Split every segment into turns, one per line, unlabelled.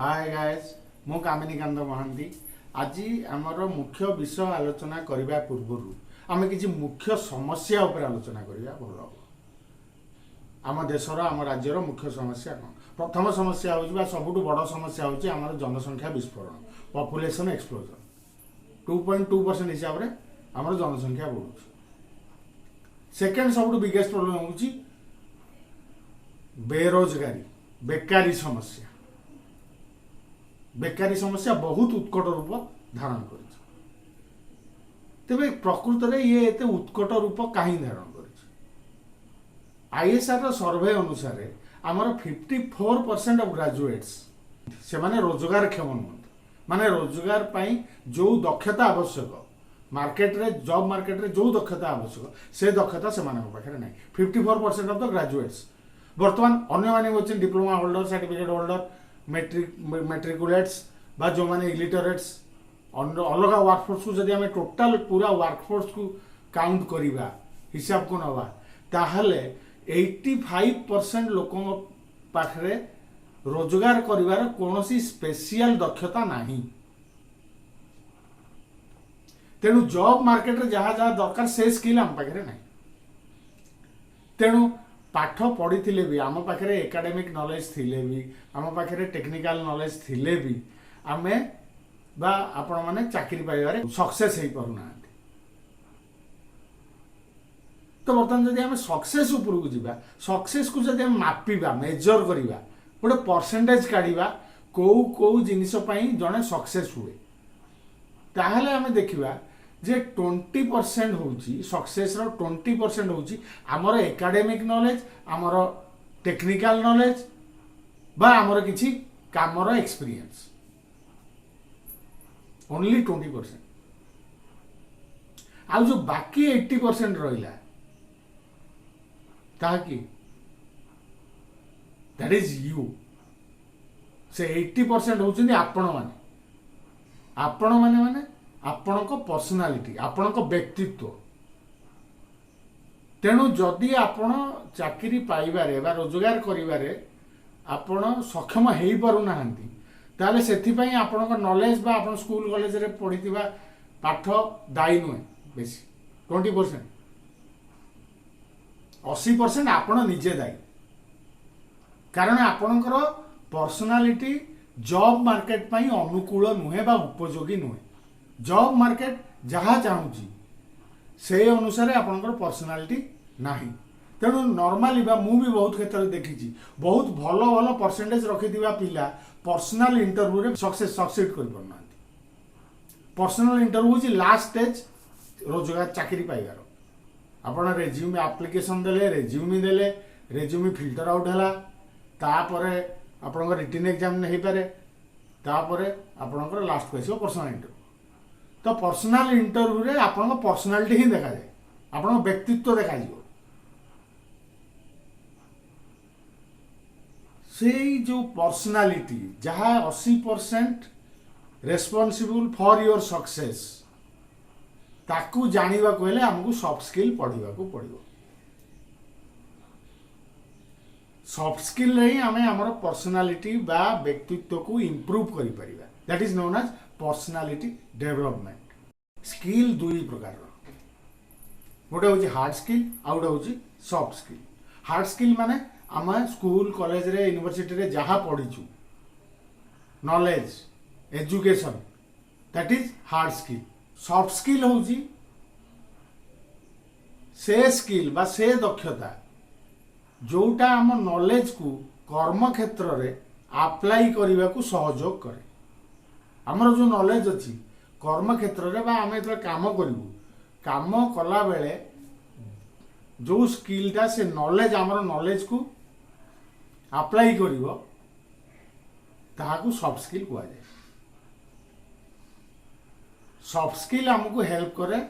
Hi guys मु कामिनी कांत महांती आज आमर मुख्य विषय आलोचना करने पूर्व आम किसी मुख्य समस्या उपर आलोचना करवा भल हम आम देशर आम राज्यर मुख्य समस्या कौन। प्रथम समस्या हो सबुठ बड़ समस्या हूँ आम जनसंख्या विस्फोरण पॉपुलेशन एक्सप्लोजन 2.2% हिसाब से आम जनसंख्या बढ़ुଛି। सेकेंड सबुठ बिगेस्ट प्रोब्लेम हूँ बेरोजगारी बेकारी समस्या। बेकारी समस्या बहुत उत्कट रूप धारण कर तेरे प्रकृत में ये एते उत्कट रूप कहीं धारण कर आईएसआर सर्वे अनुसार आमर 54% ऑफ ग्रेजुएट्स से माने रोजगार क्षम नुहत माने रोजगार पाई जो दक्षता आवश्यक मार्केट रे जॉब मार्केट रे जो दक्षता आवश्यक से दक्षता से पाखे ना 54% ऑफ द ग्रेजुएट्स बर्तमान अन्य माने डिप्लोमा होल्डर सर्टिफिकेट होल्डर मैट्रिकुलेट्स बा जो माने इलिटरेट्स अलग वर्कफोर्स को जदि आम टोटाल पूरा वर्कफोर्स को काउंट करवा हिसाब को नवा ताहले 85% लोकों पाखरे रोजगार करिवार कोनोसी स्पेशल दक्षता नाही। तेणु जॉब मार्केट रे जहाँ जहाँ दरकार से स्किल आम पाखरे नाही। तेणु पाठ पढ़ी भी आम पाखे एकेडमिक नॉलेज थिले भी आम पाखे टेक्निकल नॉलेज थिले भी आमे बा आपण माने चाकरी पाइबारे सक्सेस हो पारुना। तो बर्तमान जदि आम सक्सेस उपरकू जावा सक्सेस को जदि मापिबा मेजर करवा गोटे परसेंटेज काढ़ा कौ कौ जिनिस जड़े सक्सेस हुए ताहले आम देखा जे 20% हूँ सक्सेस 20% हूँ आमर एकेडमिक नॉलेज आमर टेक्निकल नॉलेज बा आमर किसी कामर एक्सपीरियंस ओनली 20%। आ जो बाकी 80% रहा ताकि दैट इज यू से 80% होउछन्ती आपण माने आपण को पर्सनालिटी आपण को व्यक्तित्व। तेणु जदि आपण चाकरी पाइबारे बा रोजगार करिबारे आपण सक्षम हेई पारु नाहंती ताले सेथिपई आपण को नॉलेज बा आपण स्कूल कॉलेज रे पढ़िथिबा पाठ दायी नुहे बेसी 20% 80% आपण निजे दायी कारण आपणकर पर्सनालिटी जॉब मार्केट पई अनुकूल नुहे बा उपयोगी नुहे। जॉब मार्केट जहाँ चाहूँगी से अनुसार आपंकर पर्सनालिटी नाही। तेणु नॉर्मली बा मु भी बहुत क्षेत्र देखी बहुत भल भल परसेंटेज रखि पिला पर्सनल इंटरव्यू रे सक्सेड कर पारना। पर्सनल इंटरव्यू हूँ लास्ट स्टेज रोजगार चाकरी पाइबार आपण रेज्यूमे एप्लिकेशन देले रेज्यूमे देले रेज्यूमे फिल्टर आउट है तापरे आपणकर रिटन एग्जाम नहीं पारे तापरे आपणकर लास्ट को पर्सनल इंटरव्यू। तो पर्सनल इंटरव्यू रे आपन पर्सनालिटी ही देखा जाए आपन व्यक्तित्व देखा जाए से जो पर्सनालिटी जहाँ 80% रेस्पॉन्सिबल फॉर योर सक्सेस ताकू जानिबा को हेले हमको सॉफ्ट स्किल पढ़िबा को पड़िबो। सॉफ्ट स्किल रे ही हमें हमर पर्सनालिटी बा व्यक्तित्व को इंप्रूव करि परिबा that is known as personality development. Skill दुई प्रकार गोटे हूँ हार्ड स्किल आउ गोटे हूँ सॉफ्ट स्किल। हार्ड स्किल माने आम स्कूल कॉलेज रे यूनिवर्सिटी रे जहाँ पढ़ीचु knowledge education that is hard skill. Soft skill हूँ से स्किल बा से दक्षता जोटा आम नॉलेज को कर्म क्षेत्र रे अप्लाई करने को सहयोग करे। आमर जो नॉलेज अच्छी कर्म क्षेत्र रे बा आम जो काम करूँ काम कला बेले जो स्किलटा से नॉलेज आमर नॉलेज को अप्लाई करिवो ताहाकू सॉफ्ट स्किल कुआ जाए। सॉफ्ट स्किल हमको हेल्प करे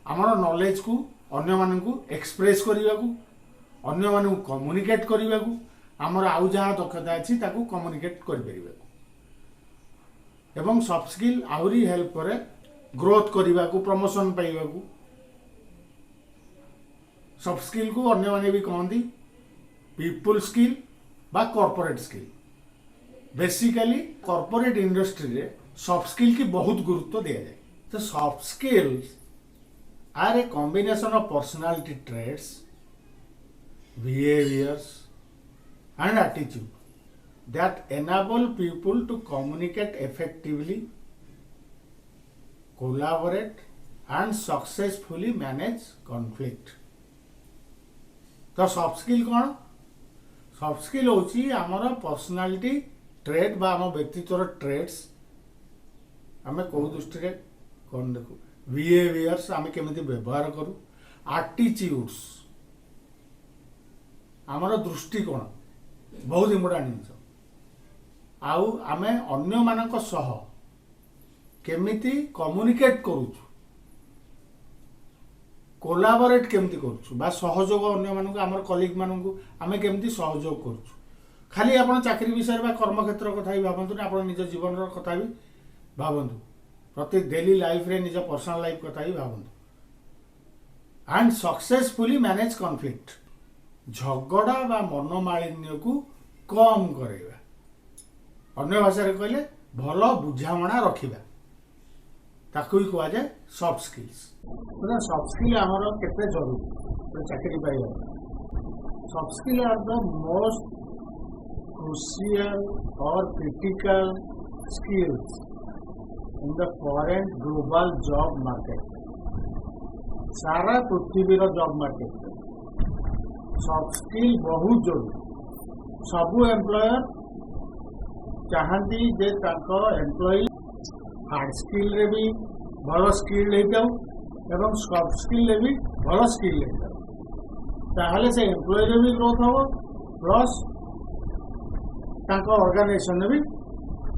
आमर नॉलेज को अन्य मानकू एक्सप्रेस करने को अन्य मानकू कम्युनिकेट करने को आमर आउ जहाँ दक्षता अच्छी ताकू कम्युनिकेट कर एवं सॉफ्ट स्किल आहरी हेल्प करे ग्रोथ करने को प्रमोशन पाइबा को। सॉफ्ट स्किल को अन्य माने भी कहती पीपुल स्किल बा corporate skill. Basically corporate industry रे सॉफ्ट स्किल की बहुत गुरुत्व दिया जाए। तो soft skills are a combination of personality traits, behaviors and attitude that enable people to communicate effectively, collaborate and successfully manage conflict। तो soft skill कौन? Soft skill होची आमर पर्सनालिटी ट्रेट बा आम व्यक्तित्वर ट्रेट्स आम कौ दृष्टि रे कौन देखु, बिहेवियर्स आम केमिति व्यवहार करू, एटीट्यूड्स आमर दृष्टिकोण बहुत इम्पोर्टाट जिनिस, आउ आमे अन्य मानक सह केमिति कम्युनिकेट करूछु, कोलाबोरेट केमिति करूछु बा सहयोग अन्य मानक आमर कलीग मानक आमे केमिति सहयोग करूछु। खाली आपण चाकरी विषय बा कर्म क्षेत्र कथा ही भाबंतु ना, आपण निज जीवन रो कथा भी भाबंतु, प्रति डेली लाइफ रे निज पर्सनल लाइफ कथा ही भाबंतु। एंड सक्सेसफुली मैनेज कॉन्फ्लिक्ट, झगड़ा बा मनोमालिन्य को कम करेगा, अन्य भाषा रे कहले भल बुझामणा रखिबा, ताकू ही कहा जाए सॉफ्ट स्किल्स। तो सॉफ्ट स्किल आमर केते जरूरी चाकरी पाइबा। Soft skill are the most crucial और critical skills in the current global job market. सारा पृथ्वी जॉब मार्केट सॉफ्ट स्किल बहुत जरूरी। सबू एम्प्लॉयर चाहती जे ताको एम्प्लॉई हार्ड स्किल रे भी भल स्किल लेताऊ एवं सॉफ्ट स्किल रे भी भल स्किल लेताऊ, ताहले से एम्प्लॉई रे भी ग्रोथ हो प्लस ताको ऑर्गेनाइजेशन रे भी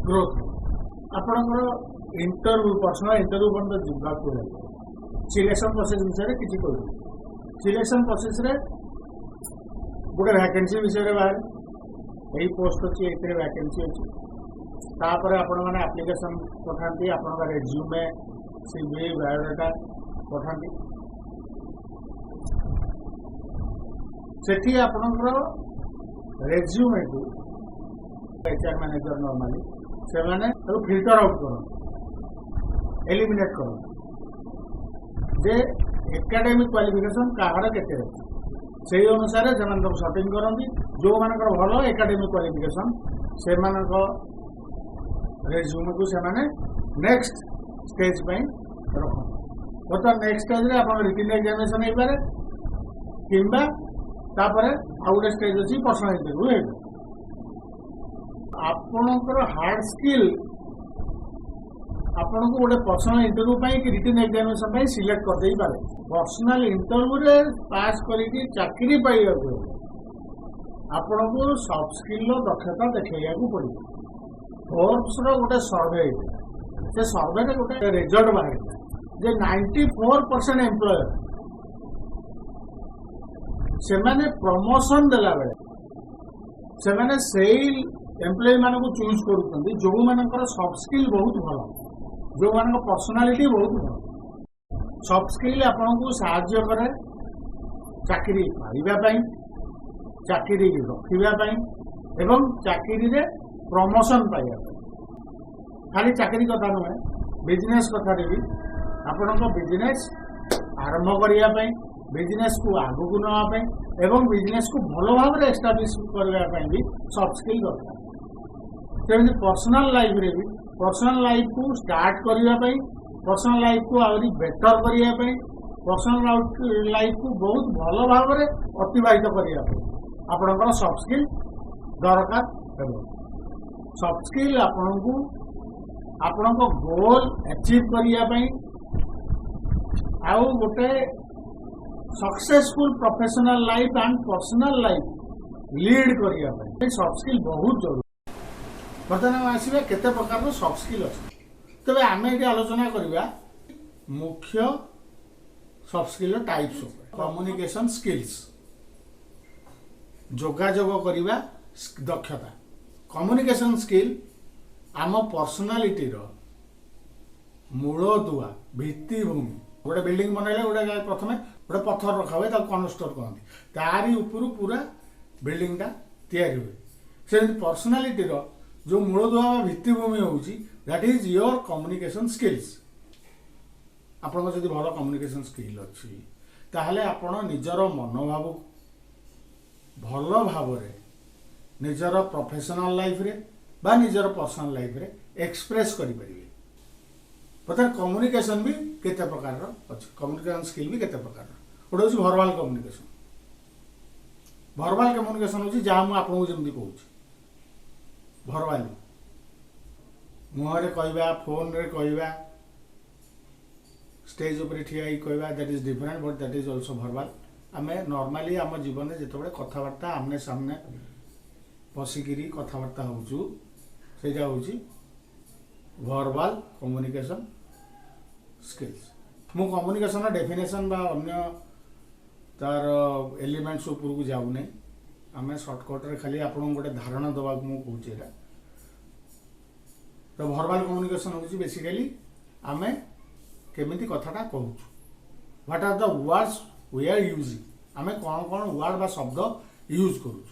ग्रोथ हो। आपनकर इंटरव्यू पर्सनल इंटरव्यू बंद जिबा को सिलेक्शन प्रोसेस विषय किसी कहू। सिलेक्शन प्रोसेस रे गोटे वैकेंसी विषय बाहर यही पोस्ट अच्छी ये वैकेंसी अच्छी, तापर आपण मैंने एप्लिकेशन पठाती, आपन रेज्यूमे सीवी बायोडाटा पठाती, सेठी आपनकर रेज्यूमे को एचआर मैनेजर नॉर्मली से माने फिल्टर आउट कर एलिमिनेट कर जे एकेडमिक क्वालिफिकेशन कहार केते से अनुसार से सर्टिंग करती। जो मानकर भल एकेडमिक क्वालिफिकेशन से रेज्यूमे को से नेक्स्ट स्टेज पे रखते। बर्तमान नेक्स्ट स्टेज रे आप रिटन एग्जामिनेशन हो पारे किंबा तापरे आउ गोटे स्टेज अच्छी पर्सनल इंटरव्यू हो। आपणकर हार्ड स्किल आपन को गोटे पर्सनल इंटरव्यू कि रिटन एग्जामिनेशन सिलेक्ट कर दे पारे। पर्सनल इंटरव्यू रे पास करके चाकरी पाइबा को आपन को सॉफ्ट स्किल दक्षता देखा पड़ो। फोर्ब्स रो गोटे सर्वे से सर्वे रे गोटे रिजल्ट बाहर जे 94% एम्प्लॉयर से माने प्रमोशन देला बेले से माने सेल एम्प्लॉय मानक चूज करूछंती जो मानकर सॉफ्ट स्किल बहुत भल, जो मान पर्सनालिटी बहुत भल। सॉफ्ट स्किल आपन को साहाय्य करे चाकरी पाइबा, चाकरी रखिबा एवं चाकरी रे प्रमोशन पाइबा। खाली चाकरी कथा नुहे, बिजनेस कथा भी आपण बिजनेस आरंभ करने, बिजनेस को आगू को नापी एवं बिजनेस को भल भाव में एस्टाब्लिश करने भी सॉफ्ट स्किल दरकार। सेमती पर्सनल लाइफ रे भी पर्सनल लाइफ को स्टार्ट करने, पर्सनल लाइफ को आहरी बेटर करने, पर्सनल लाइफ को बहुत भल भाव में अतिबाहित करने आपणकर सॉफ्ट स्किल दरकार। सॉफ्ट स्किल आपण को आपण गोल अचीव करने आउ गोटे successful professional life and personal life lead करने सॉफ्ट स्किल बहुत जरूरी। बर्तमान आसवे केते प्रकार सॉफ्ट स्किल अच्छे, तेज आम ये आलोचना करवा मुख्य soft skill types. Communication skills जोगाजोग करवा दक्षता। कम्युनिकेशन स्किल आम पर्सनालिटी रो मूल दुआ भित्तिभूमि। गोटे बिल्डिंग बनइले गोटे प्रथम गोटे पत्थर रखा हुए कनस्ट्रक्ट कहते, तारी उपरू पूरा बिल्डिंगटा तैयारी हुए। से पर्सनालिटी रो जो मूलदुआ वा भित्तिभूमि होउची that is your communication skills. आपन जदि भल कम्युनिकेशन स्किल अच्छी ताहले आपण निजर मनोभाव भल भाव निजर प्रोफेशनल लाइफ रे बा निजर पर्सनल लाइफ रे एक्सप्रेस करि परिबे। पता कम्युनिकेशन भी केते प्रकार अच्छे, कम्युनिकेशन स्किल भी केते प्रकार गोटे हूँ भर्बाल कम्युनिकेशन। भर्बाल कम्युनिकेशन हूँ जहाँ मुझे आपको जमी कहूँ भर्बाली मुहरे कहवा फोन रे कहवा स्टेज उपर ठिया कहवा that is different but that is also भर्बाल। आम नॉर्मली आम जीवन में जिते कथबार्ता आमने सामने बसिकी कथबार्ता होचु सेटा हूँ भर्बाल कम्युनिकेशन स्किल्स। मु कम्युनिकेशन डेफिनेशन बा अन्य तार एलिमेंट्स ऊपर को जाऊनी आम सर्टकट रे खाली आपन गोटे धारणा दवा मुझे कहूँ। तो भर्बाल कम्युनिकेशन हूँ बेसिकली आम केमिति कथाटा कहूँ what are the words we are using आम कौन कौन वर्ड बा शब्द यूज करूँ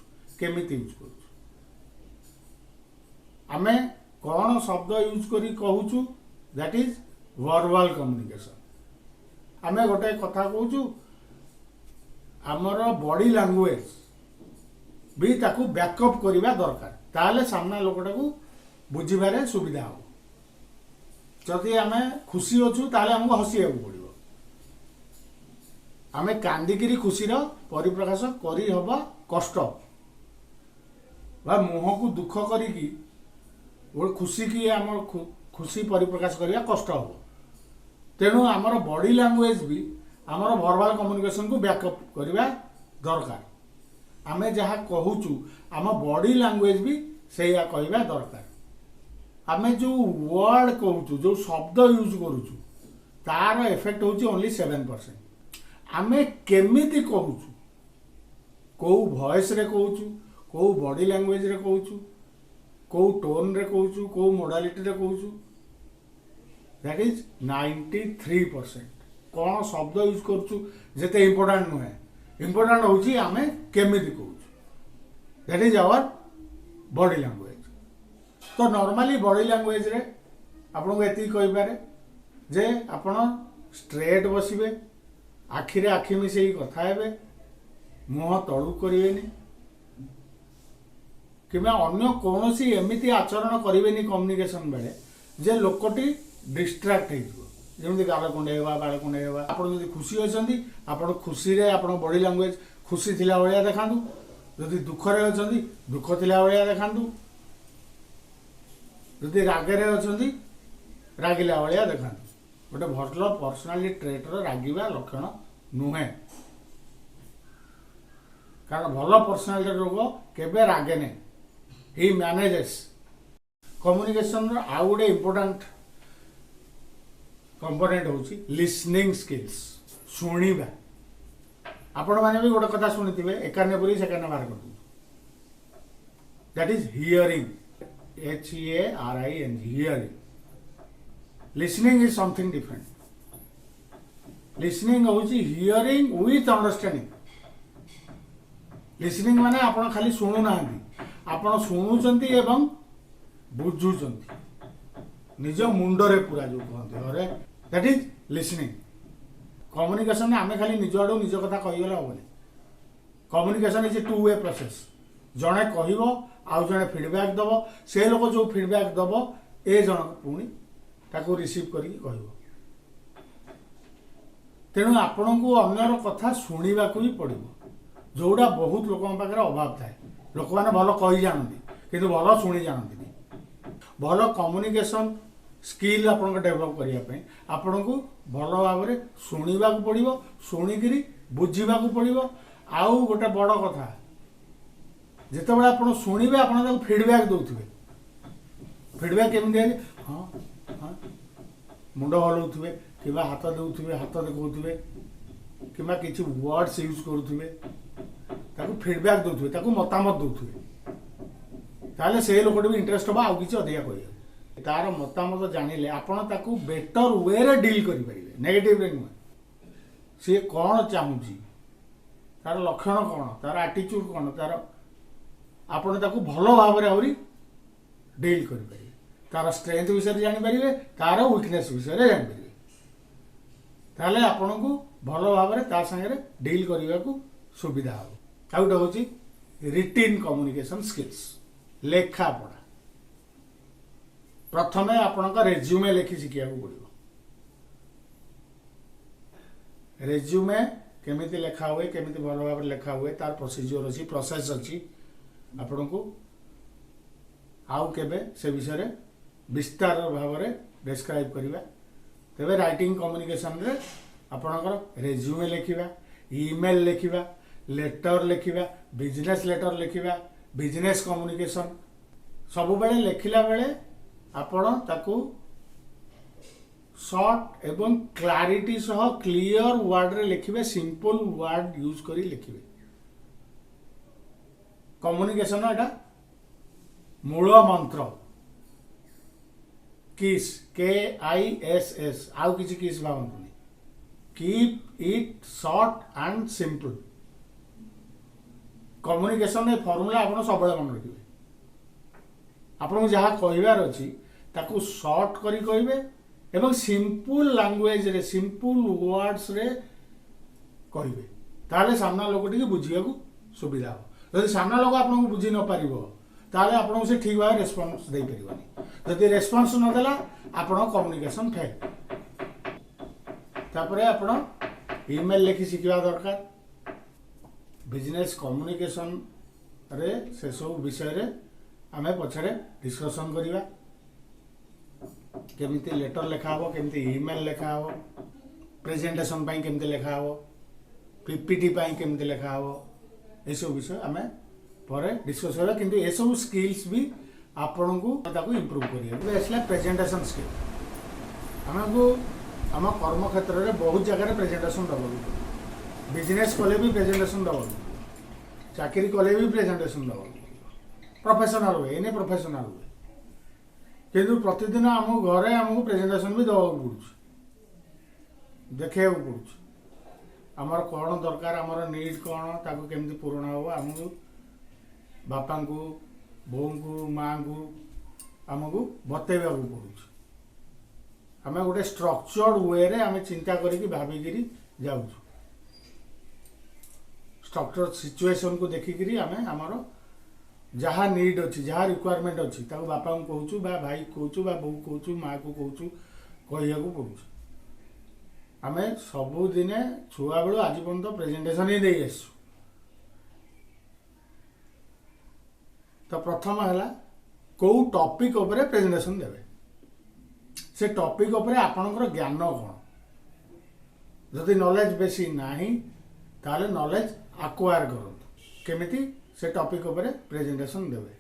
केमिति यूज करूँ आम कौन शब्द यूज करी कहूँ दैट इज वर्बल कम्युनिकेशन। आम गोटे कथा कहूँ आमर बॉडी लैंग्वेज भी ताकू बैकअप करवा दरकार ताले सामना लोकटा को बुझीबारे सुविधा हो। जदि आम खुशी अच्छु ताले हमको हसिया पड़ो आम कांदिकी खुशीर परिप्रकाश करी हबा कष्ट बा मुह को दुख करिकी गोटे खुशी की आम खुशी परिप्रकाश करवा कष्ट हम। तेणु आमर बॉडी लैंग्वेज भी आमर भर्बाल कम्युनिकेशन को बैकअप करवा दरकार। आम जहाँ कहूँ आम बॉडी लैंग्वेज भी से कहवा दरकार। आम जो वर्ड कहूँ जो शब्द यूज करूँ तार इफेक्ट होची ओनली 7%। आम केमिति कहूँ कौ वॉइस रे कहूँ कौ बॉडी लैंग्वेज रे कहूँ कौ टोन रे कहूँ कौ मोडालिटी रे कहूँ दैट इज 93%। कौन शब्द यूज करूँ जेते इम्पोर्टाट नुहे इम्पोर्टाट होची आमे केमिति कहूँ that is our body language. तो नॉर्मली बॉडी लैंग्वेज रे आपन को एति कहि पारे जे आपन स्ट्रेट बसिबे आखिरे आखि मिसेई कथा हेबे मुह तळु करिवेनी किबा अन्य कोनोसी एमिति आचरण करिवेनी कम्युनिकेशन बेले जे लोकटी डिस्ट्रैक्ट हेइजो जेमति गाल कुंडेवा बाल कुंडेवा। आपन जदि खुशी अछंती आपन खुशी रे आपन बॉडी लैंग्वेज खुशी थिला भलिया देखांतु जदि दुख रे अछंती दुख थिला भलिया देखांतु जदि रागरे अछंती रागिला भलिया देखांतु। गोटे भल पर्सनालिटी ट्रेटर रागिबा लक्षण नुहे कारण भल पर्सनालिटी रोग केबे रागे ने ही मैनेजेस। कम्युनिकेशन रो आउ गोटे इंपोर्टेंट कंपोनेंट होची लिसनिंग स्किल्स शुणिबा। आपण माने भी गोटे कथा शुणिथिबे एकाने पुरी सेकाने बाहर कर that is hearing HEARING hearing. Listening is something different. Listening होची हियरिंग विथ अंडरस्टैंडिंग। लिसनिंग माने आपण खाली सुनु नांदी आपण सुनुचंती एवं बुझुचंती निज मुंडरे पूरा जो कहते अरे दैट इज लिसनिंग। कम्युनिकेशन आमे खाली निज आडू निज कथा कहीगले हेनी। Communication is a 2 way process. जड़े कह आउ जड़े फीडबैक दब से लोक जो फीडबैक दब ए जन पुणी ताको रिसीव करी कहब। तेणु आपण को अन्यर कथा शुणा भी पड़ो जोड़ा बहुत लोक पाखे अभाव थाए। लोक मैंने भल कही जानती किंतु भल शुणी जानती। भल कम्युनिकेशन स्किल आप डेभलप करने आपण को भल भाव में शुणा पड़ो शुणिकी बुझा पड़ो। आउ गोटे बड़ कथा जिते बड़े आप शुणे आप फीडबैक दौथे फीडबैक केमी हाँ हाँ मुंड हलाउे कि हाथ दौथे हाथ देखा कि किसी वर्ड्स यूज करुवे फीडबैक दौथे मतामत दौथे ताले से लोक भी इंटरेस्ट हम आउ कि अधिका कह तार मतामत जानिले आपण ताकू बेटर वे रे डील करें नेगेटिव रे नुहे सी कौन चाहूँगी तार लक्षण कौन तार आटीट्यूड कौन तार आपण ताकू भल भाव में आहरी ଡିଲ୍ କରିପାରିବେ, ତାର ସ୍ଟ୍ରେଂଥ ବିଷୟରେ ଜାଣିପାରିବେ, ତାର ୱିକନେସ୍ ବିଷୟରେ ଜାଣିପାରିବେ। ତାହେଲେ ଆପଣଙ୍କୁ ଭଲ ଭାବରେ ତା ସାଙ୍ଗରେ ଡିଲ୍ କରିବାକୁ ସୁବିଧା ହେବ। ଆଉ ଗୋଟେ ହେଉଛି ରିଟିନ୍ କମ୍ୟୁନିକେସନ୍ ସ୍କିଲ୍ସ, ଲେଖାପଢ଼ା। ପ୍ରଥମେ ଆପଣଙ୍କ ରେଜ୍ୟୁମେ ଲେଖି ଶିଖିବାକୁ ପଡ଼ିବ। ରେଜ୍ୟୁମେ କେମିତି ଲେଖା ହୁଏ, କେମିତି ଭଲ ଭାବରେ ଲେଖା ହୁଏ, ତାର ପ୍ରୋସିଜିଓର ଅଛି, ପ୍ରୋସେସ୍ ଅଛି। ଆପଣଙ୍କୁ ଆଉ କେବେ ସେ ବିଷୟରେ ବିସ୍ତାର ଭାବରେ ଡେସ୍କ୍ରାଇବ୍ କରିବା। ତେବେ ରାଇଟିଂ କମ୍ୟୁନିକେସନରେ ଆପଣଙ୍କର ରେଜ୍ୟୁମେ ଲେଖିବା, ଇମେଲ୍ ଲେଖିବା, ଲେଟର୍ ଲେଖିବା, ବିଜନେସ୍ ଲେଟର୍ ଲେଖିବା, ବିଜନେସ୍ କମ୍ୟୁନିକେସନ୍, ସବୁବେଳେ ଲେଖିଲା ବେଳେ ଆପଣ ତାକୁ ସର୍ଟ ଏବଂ କ୍ଲାରିଟି ସହ କ୍ଲିଅର ୱାର୍ଡରେ ଲେଖିବେ, ସିମ୍ପଲ୍ ୱାର୍ଡ ୟୁଜ୍ କରି ଲେଖିବେ। କମ୍ୟୁନିକେସନ୍ ଏଟା ମୂଳ ମନ୍ତ୍ର। କିସ୍, KISS, ଆଉ କିଛି କିସ୍ ଭାବନ୍ତୁନି। Keep it short and simple. Communication ଏ ଫର୍ମୁଲା ଆପଣ ସବୁବେଳେ ମନେ ରଖିବେ। ଆପଣଙ୍କୁ ଯାହା କହିବାର ଅଛି ତାକୁ ସର୍ଟ କରି କହିବେ ଏବଂ ସିମ୍ପଲ୍ ଲାଙ୍ଗୁଏଜରେ, ସିମ୍ପଲ୍ ୱାର୍ଡସରେ କହିବେ। ତାହେଲେ ସାମ୍ନା ଲୋକଟିକି ବୁଝିବାକୁ ସୁବିଧା ହେବ। ଯଦି ସାମ୍ନା ଲୋକ ଆପଣଙ୍କୁ ବୁଝି ନପାରିବ ତାହେଲେ ଆପଣଙ୍କୁ ସେ ଠିକ୍ ଭାବରେ ରେସ୍ପନ୍ସ ଦେଇପାରିବନି। ଯଦି ରେସ୍ପନ୍ସ ନଦେଲା ଆପଣ କମ୍ୟୁନିକେସନ୍ ଫେଲ୍। ତାପରେ ଆପଣ ଇମେଲ୍ ଲେଖି ଶିଖିବା ଦରକାର। ବିଜନେସ୍ କମ୍ୟୁନିକେସନ୍ରେ ସେସବୁ ବିଷୟରେ ଆମେ ପଛରେ ଡିସ୍କସନ୍ କରିବା। କେମିତି ଲେଟର୍ ଲେଖା ହେବ, କେମିତି ଇମେଲ୍ ଲେଖା ହେବ, ପ୍ରେଜେଣ୍ଟେସନ୍ ପାଇଁ କେମିତି ଲେଖା ହେବ, PPT ପାଇଁ କେମିତି ଲେଖା ହେବ, ଏସବୁ ବିଷୟ ଆମେ ପରେ ଡିସ୍କସ୍ କରିବା। କିନ୍ତୁ ଏସବୁ ସ୍କିଲ୍ସ ବି ଆପଣଙ୍କୁ ତାକୁ ଇମ୍ପ୍ରୁଭ୍ କରିବାକୁ ଆସିଲା। ପ୍ରେଜେଣ୍ଟେସନ୍ ସ୍କିଲ୍ ଆମକୁ ଆମ କର୍ମକ୍ଷେତ୍ରରେ ବହୁତ ଜାଗାରେ ପ୍ରେଜେଣ୍ଟେସନ୍ ଦେବାକୁ ପଡ଼ିବ। ବିଜନେସ୍ କଲେ ବି ପ୍ରେଜେଣ୍ଟେସନ୍ ଦେବାକୁ ପଡ଼ିବ, ଚାକିରି କଲେ ବି ପ୍ରେଜେଣ୍ଟେସନ୍ ଦେବାକୁ ପଡ଼ିବ। ପ୍ରଫେସନାଲ୍ ହୁଏ, ଏନେ ପ୍ରଫେସନାଲ୍ ହୁଏ। କିନ୍ତୁ ପ୍ରତିଦିନ ଆମ ଘରେ ଆମକୁ ପ୍ରେଜେଣ୍ଟେସନ୍ ବି ଦେବାକୁ ପଡ଼ୁଛି, ଦେଖେଇବାକୁ ପଡ଼ୁଛି। ଆମର କ'ଣ ଦରକାର, ଆମର ନିଡ୍ କ'ଣ, ତାକୁ କେମିତି ପୂରଣ ହେବ, ଆମକୁ ବାପାଙ୍କୁ, ବୋଉଙ୍କୁ, ମାଆଙ୍କୁ ଆମକୁ ବତେଇବାକୁ ପଡ଼ୁଛି। ଆମେ ଗୋଟେ ଷ୍ଟ୍ରକ୍ଚର୍ଡ ୱେରେ ଆମେ ଚିନ୍ତା କରିକି ଭାବିକିରି ଯାଉଛୁ। ଷ୍ଟ୍ରକ୍ଚର୍ଡ ସିଚୁଏସନ୍କୁ ଦେଖିକିରି ଆମେ ଆମର ଯାହା ନିଡ୍ ଅଛି, ଯାହା ରିକ୍ୱାରମେଣ୍ଟ ଅଛି, ତାକୁ ବାପାଙ୍କୁ କହୁଛୁ ବା ଭାଇ କହୁଛୁ ବା ବୋଉ କହୁଛୁ, ମାଆକୁ କହୁଛୁ, କହିବାକୁ ପଡ଼ୁଛି। ଆମେ ସବୁଦିନେ ଛୁଆବେଳୁ ଆଜି ପର୍ଯ୍ୟନ୍ତ ପ୍ରେଜେଣ୍ଟେସନ୍ ହିଁ ଦେଇ ଆସିଛୁ। ତ ପ୍ରଥମ ହେଲା କେଉଁ ଟପିକ୍ ଉପରେ ପ୍ରେଜେଣ୍ଟେସନ୍ ଦେବେ, ସେ ଟପିକ୍ ଉପରେ ଆପଣଙ୍କର ଜ୍ଞାନ କ'ଣ। ଯଦି ନଲେଜ ବେଶୀ ନାହିଁ ତାହେଲେ ନଲେଜ ଆକ୍ୱାର କରନ୍ତୁ, କେମିତି ସେ ଟପିକ୍ ଉପରେ ପ୍ରେଜେଣ୍ଟେସନ୍ ଦେବେ।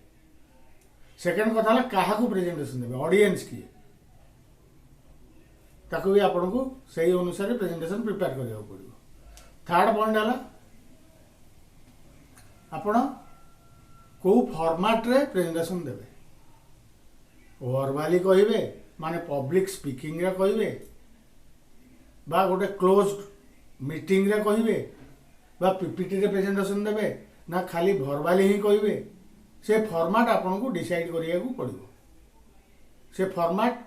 ସେକେଣ୍ଡ କଥା ହେଲା କାହାକୁ ପ୍ରେଜେଣ୍ଟେସନ୍ ଦେବେ, ଅଡ଼ିଏନ୍ସ କିଏ, ତାକୁ ବି ଆପଣଙ୍କୁ ସେଇ ଅନୁସାରେ ପ୍ରେଜେଣ୍ଟେସନ୍ ପ୍ରିପେୟାର କରିବାକୁ ପଡ଼ିବ। ଥାର୍ଡ ପଏଣ୍ଟ ହେଲା ଆପଣ କେଉଁ ଫର୍ମାଟ୍ରେ ପ୍ରେଜେଣ୍ଟେସନ୍ ଦେବେ। ଭର୍ବାଲି କହିବେ, ମାନେ ପବ୍ଲିକ୍ ସ୍ପିକିଂରେ କହିବେ, ବା ଗୋଟେ କ୍ଲୋଜ୍ ମିଟିଂରେ କହିବେ, ବା PPTରେ ପ୍ରେଜେଣ୍ଟେସନ୍ ଦେବେ, ନା ଖାଲି ଭର୍ବାଲି ହିଁ କହିବେ। ସେ ଫର୍ମାଟ୍ ଆପଣଙ୍କୁ ଡିସାଇଡ଼୍ କରିବାକୁ ପଡ଼ିବ। ସେ ଫର୍ମାଟ୍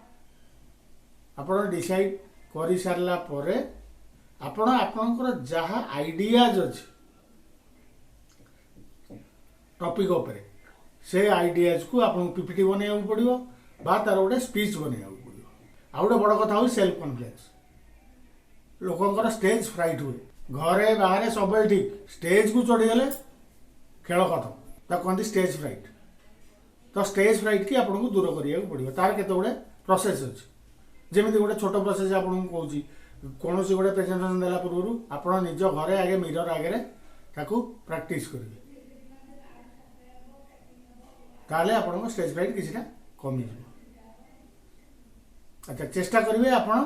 ଆପଣ ଡିସାଇଡ଼୍ କରିସାରିଲା ପରେ ଆପଣ ଆପଣଙ୍କର ଯାହା ଆଇଡ଼ିଆଜ୍ ଅଛି ଟପିକ୍ ଉପରେ, ସେ ଆଇଡ଼ିଆଜକୁ ଆପଣଙ୍କୁ PPT ବନେଇବାକୁ ପଡ଼ିବ ବା ତାର ଗୋଟେ ସ୍ପିଚ୍ ବନେଇବାକୁ ପଡ଼ିବ। ଆଉ ଗୋଟେ ବଡ଼ କଥା ହେଉଛି ସେଲ୍ଫ କନଫିଡେନ୍ସ। ଲୋକଙ୍କର ଷ୍ଟେଜ୍ ଫ୍ରାଇଟ୍ ହୁଏ, ଘରେ ବାହାରେ ସବୁବେଳେ ଠିକ୍, ଷ୍ଟେଜ୍କୁ ଚଢ଼ିଗଲେ ଖେଳ ଖତମ, ତାକୁ କହନ୍ତି ଷ୍ଟେଜ୍ ଫ୍ରାଇଟ୍। ତ ଷ୍ଟେଜ୍ ଫ୍ରାଇଟ୍କି ଆପଣଙ୍କୁ ଦୂର କରିବାକୁ ପଡ଼ିବ। ତାର କେତେ ଗୁଡ଼ିଏ ପ୍ରୋସେସ୍ ଅଛି। ଯେମିତି ଗୋଟେ ଛୋଟ ପ୍ରୋସେସ୍ ଆପଣଙ୍କୁ କହୁଛି, କୌଣସି ଗୋଟେ ପ୍ରେଜେଣ୍ଟେସନ୍ ଦେଲା ପୂର୍ବରୁ ଆପଣ ନିଜ ଘରେ ଆଗେ ମିରର ଆଗରେ ତାକୁ ପ୍ରାକ୍ଟିସ୍ କରିବେ, ତାହେଲେ ଆପଣଙ୍କ ଷ୍ଟେଜ୍ ଫ୍ରାଇଟ୍ କିଛିଟା କମିଯିବ। ଆଚ୍ଛା, ଚେଷ୍ଟା କରିବେ ଆପଣ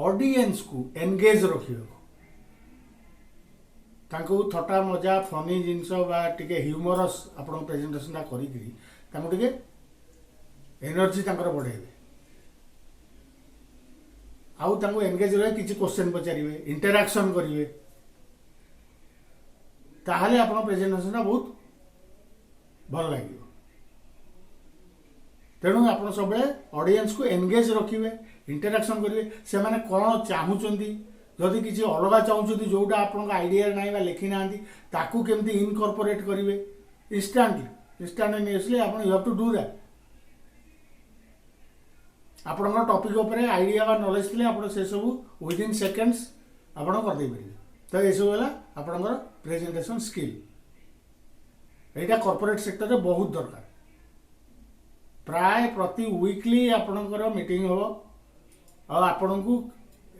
ଅଡ଼ିଏନ୍ସକୁ ଏନଗେଜ୍ ରଖିବାକୁ, ତାଙ୍କୁ ଥଟ୍ଟା ମଜା ଫନି ଜିନିଷ ବା ଟିକେ ହ୍ୟୁମରସ୍ ଆପଣଙ୍କ ପ୍ରେଜେଣ୍ଟେସନ୍ଟା କରିକିରି ତାଙ୍କୁ ଟିକେ ଏନର୍ଜି ତାଙ୍କର ବଢ଼େଇବେ। ଆଉ ତାଙ୍କୁ ଏନଗେଜ୍ ରହି କିଛି କ୍ୱେଶ୍ଚନ୍ ପଚାରିବେ, ଇଣ୍ଟରାକ୍ସନ୍ କରିବେ, ତାହେଲେ ଆପଣ ପ୍ରେଜେଣ୍ଟେସନ୍ଟା ବହୁତ ଭଲ ଲାଗିବ। तेणु आप सब ऑडियंस को एंगेज रखिए, इंटरेक्शन करेंगे, से मैंने कौन चाहूँगी, जदि किसी अलग चाहूँगी जोटा आप आइडिया ना लिखी ना ताकू केमती इनकॉर्पोरेट करेंगे इंस्टांटेनियसली आप you have to do that. आपन टॉपिक उपर आइडिया बा नॉलेज थे आप से सब विदिन सेकेंड्स आप करदे पारे। तो ये सब है आपंकर प्रेजेंटेशन स्किल, यहाँ कॉर्पोरेट सेक्टर में बहुत दरकार। प्राय प्रति वीकली आपणकर मीटिंग हम आपण को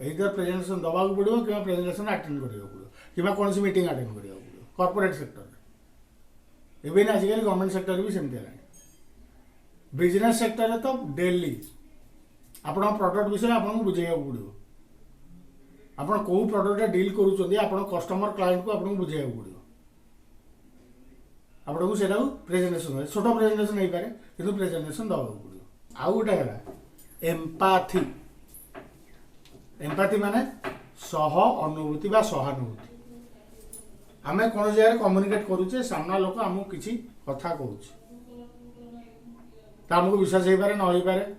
इधर प्रेजेंटेशन दवा पड़ो कि प्रेजेंटेशन अटेंड करा पड़ो कि कौन सी मीटिंग अटेंड करा पड़ो कॉर्पोरेट सेक्टर। इवेन आजिकल गवर्नमेंट सेक्टर भी सेमती है। बिजनेस सेक्टर में तो डेली आप प्रोडक्ट विषय आपको बुझाइया पड़ो, आप कौ प्रोडक्ट डील कर कस्टमर क्लाइंट को आपको बुझाइया पड़ो, आपको से प्रेजेंटेशन छोट प्रेजेंटेशन हो पारे कि प्रेजेंटेशन दवा पड़ो। आउ गोटे है एम्पाथी। एम्पाथी माने सह अनुभूति बा सहानुभूति। आम कौन जगह कम्युनिकेट करुचे, सामना लोक आमको किसी कथा कहूँ तो आमको विश्वास हो पारे न हो पारे।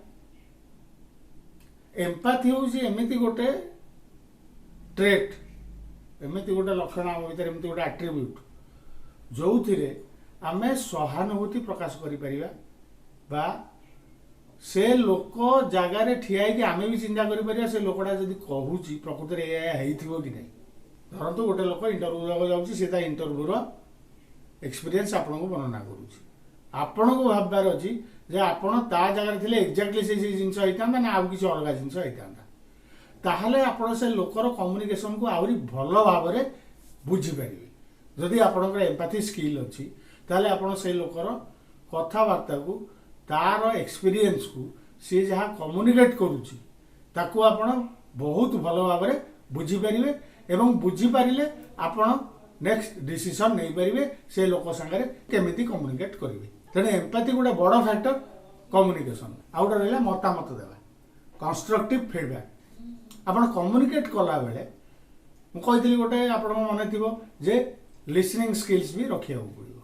एम्पाथी हूँ एमती गोटे ट्रेट, एमती गोटे लक्षण आम भर एमती गोटे आट्रिब्यूट जो थे आम सहानुभूति प्रकाश करा से लोक जगार ठिया आम भी चिंता कर से लोकटा जब कहूँ प्रकृति हो कि नहीं। धरतु गोटे लोक इंटरव्यू जाऊँगी इंटरव्यूर एक्सपीरियंस आपन को वर्णना करुँच को भाबार अच्छी जे आपण ता जगह थे एक्जाक्टली से जिनस होता ना आउ कि अलग जिनस होता आप से लोकर कम्युनिकेशन को आहरी भल भाव में बुझीपारे। जदि आपंकर एम्पाथी स्किल अच्छी ताले आपण से लोकर कथबार्ता को तार एक्सपीरियंस को सी जहाँ कम्युनिकेट करुँची ताकू आपण बहुत भल भाव में बुझीपारे एवं बुझीपारे आपण नेक्स्ट डिसीजन नहीं पारे से लोक सागर केमिति कम्युनिकेट करेंगे। तेणु एम्पाथी गोटे बड़ फैक्टर कम्युनिकेशन। आउ गोटे रहा मतामत देवा, कंस्ट्रक्टिव फीडबैक। आप कम्युनिकेट कला बेले मुझे गोटे आप मन थी लिसनिंग स्किल्स भी रखा पड़ो।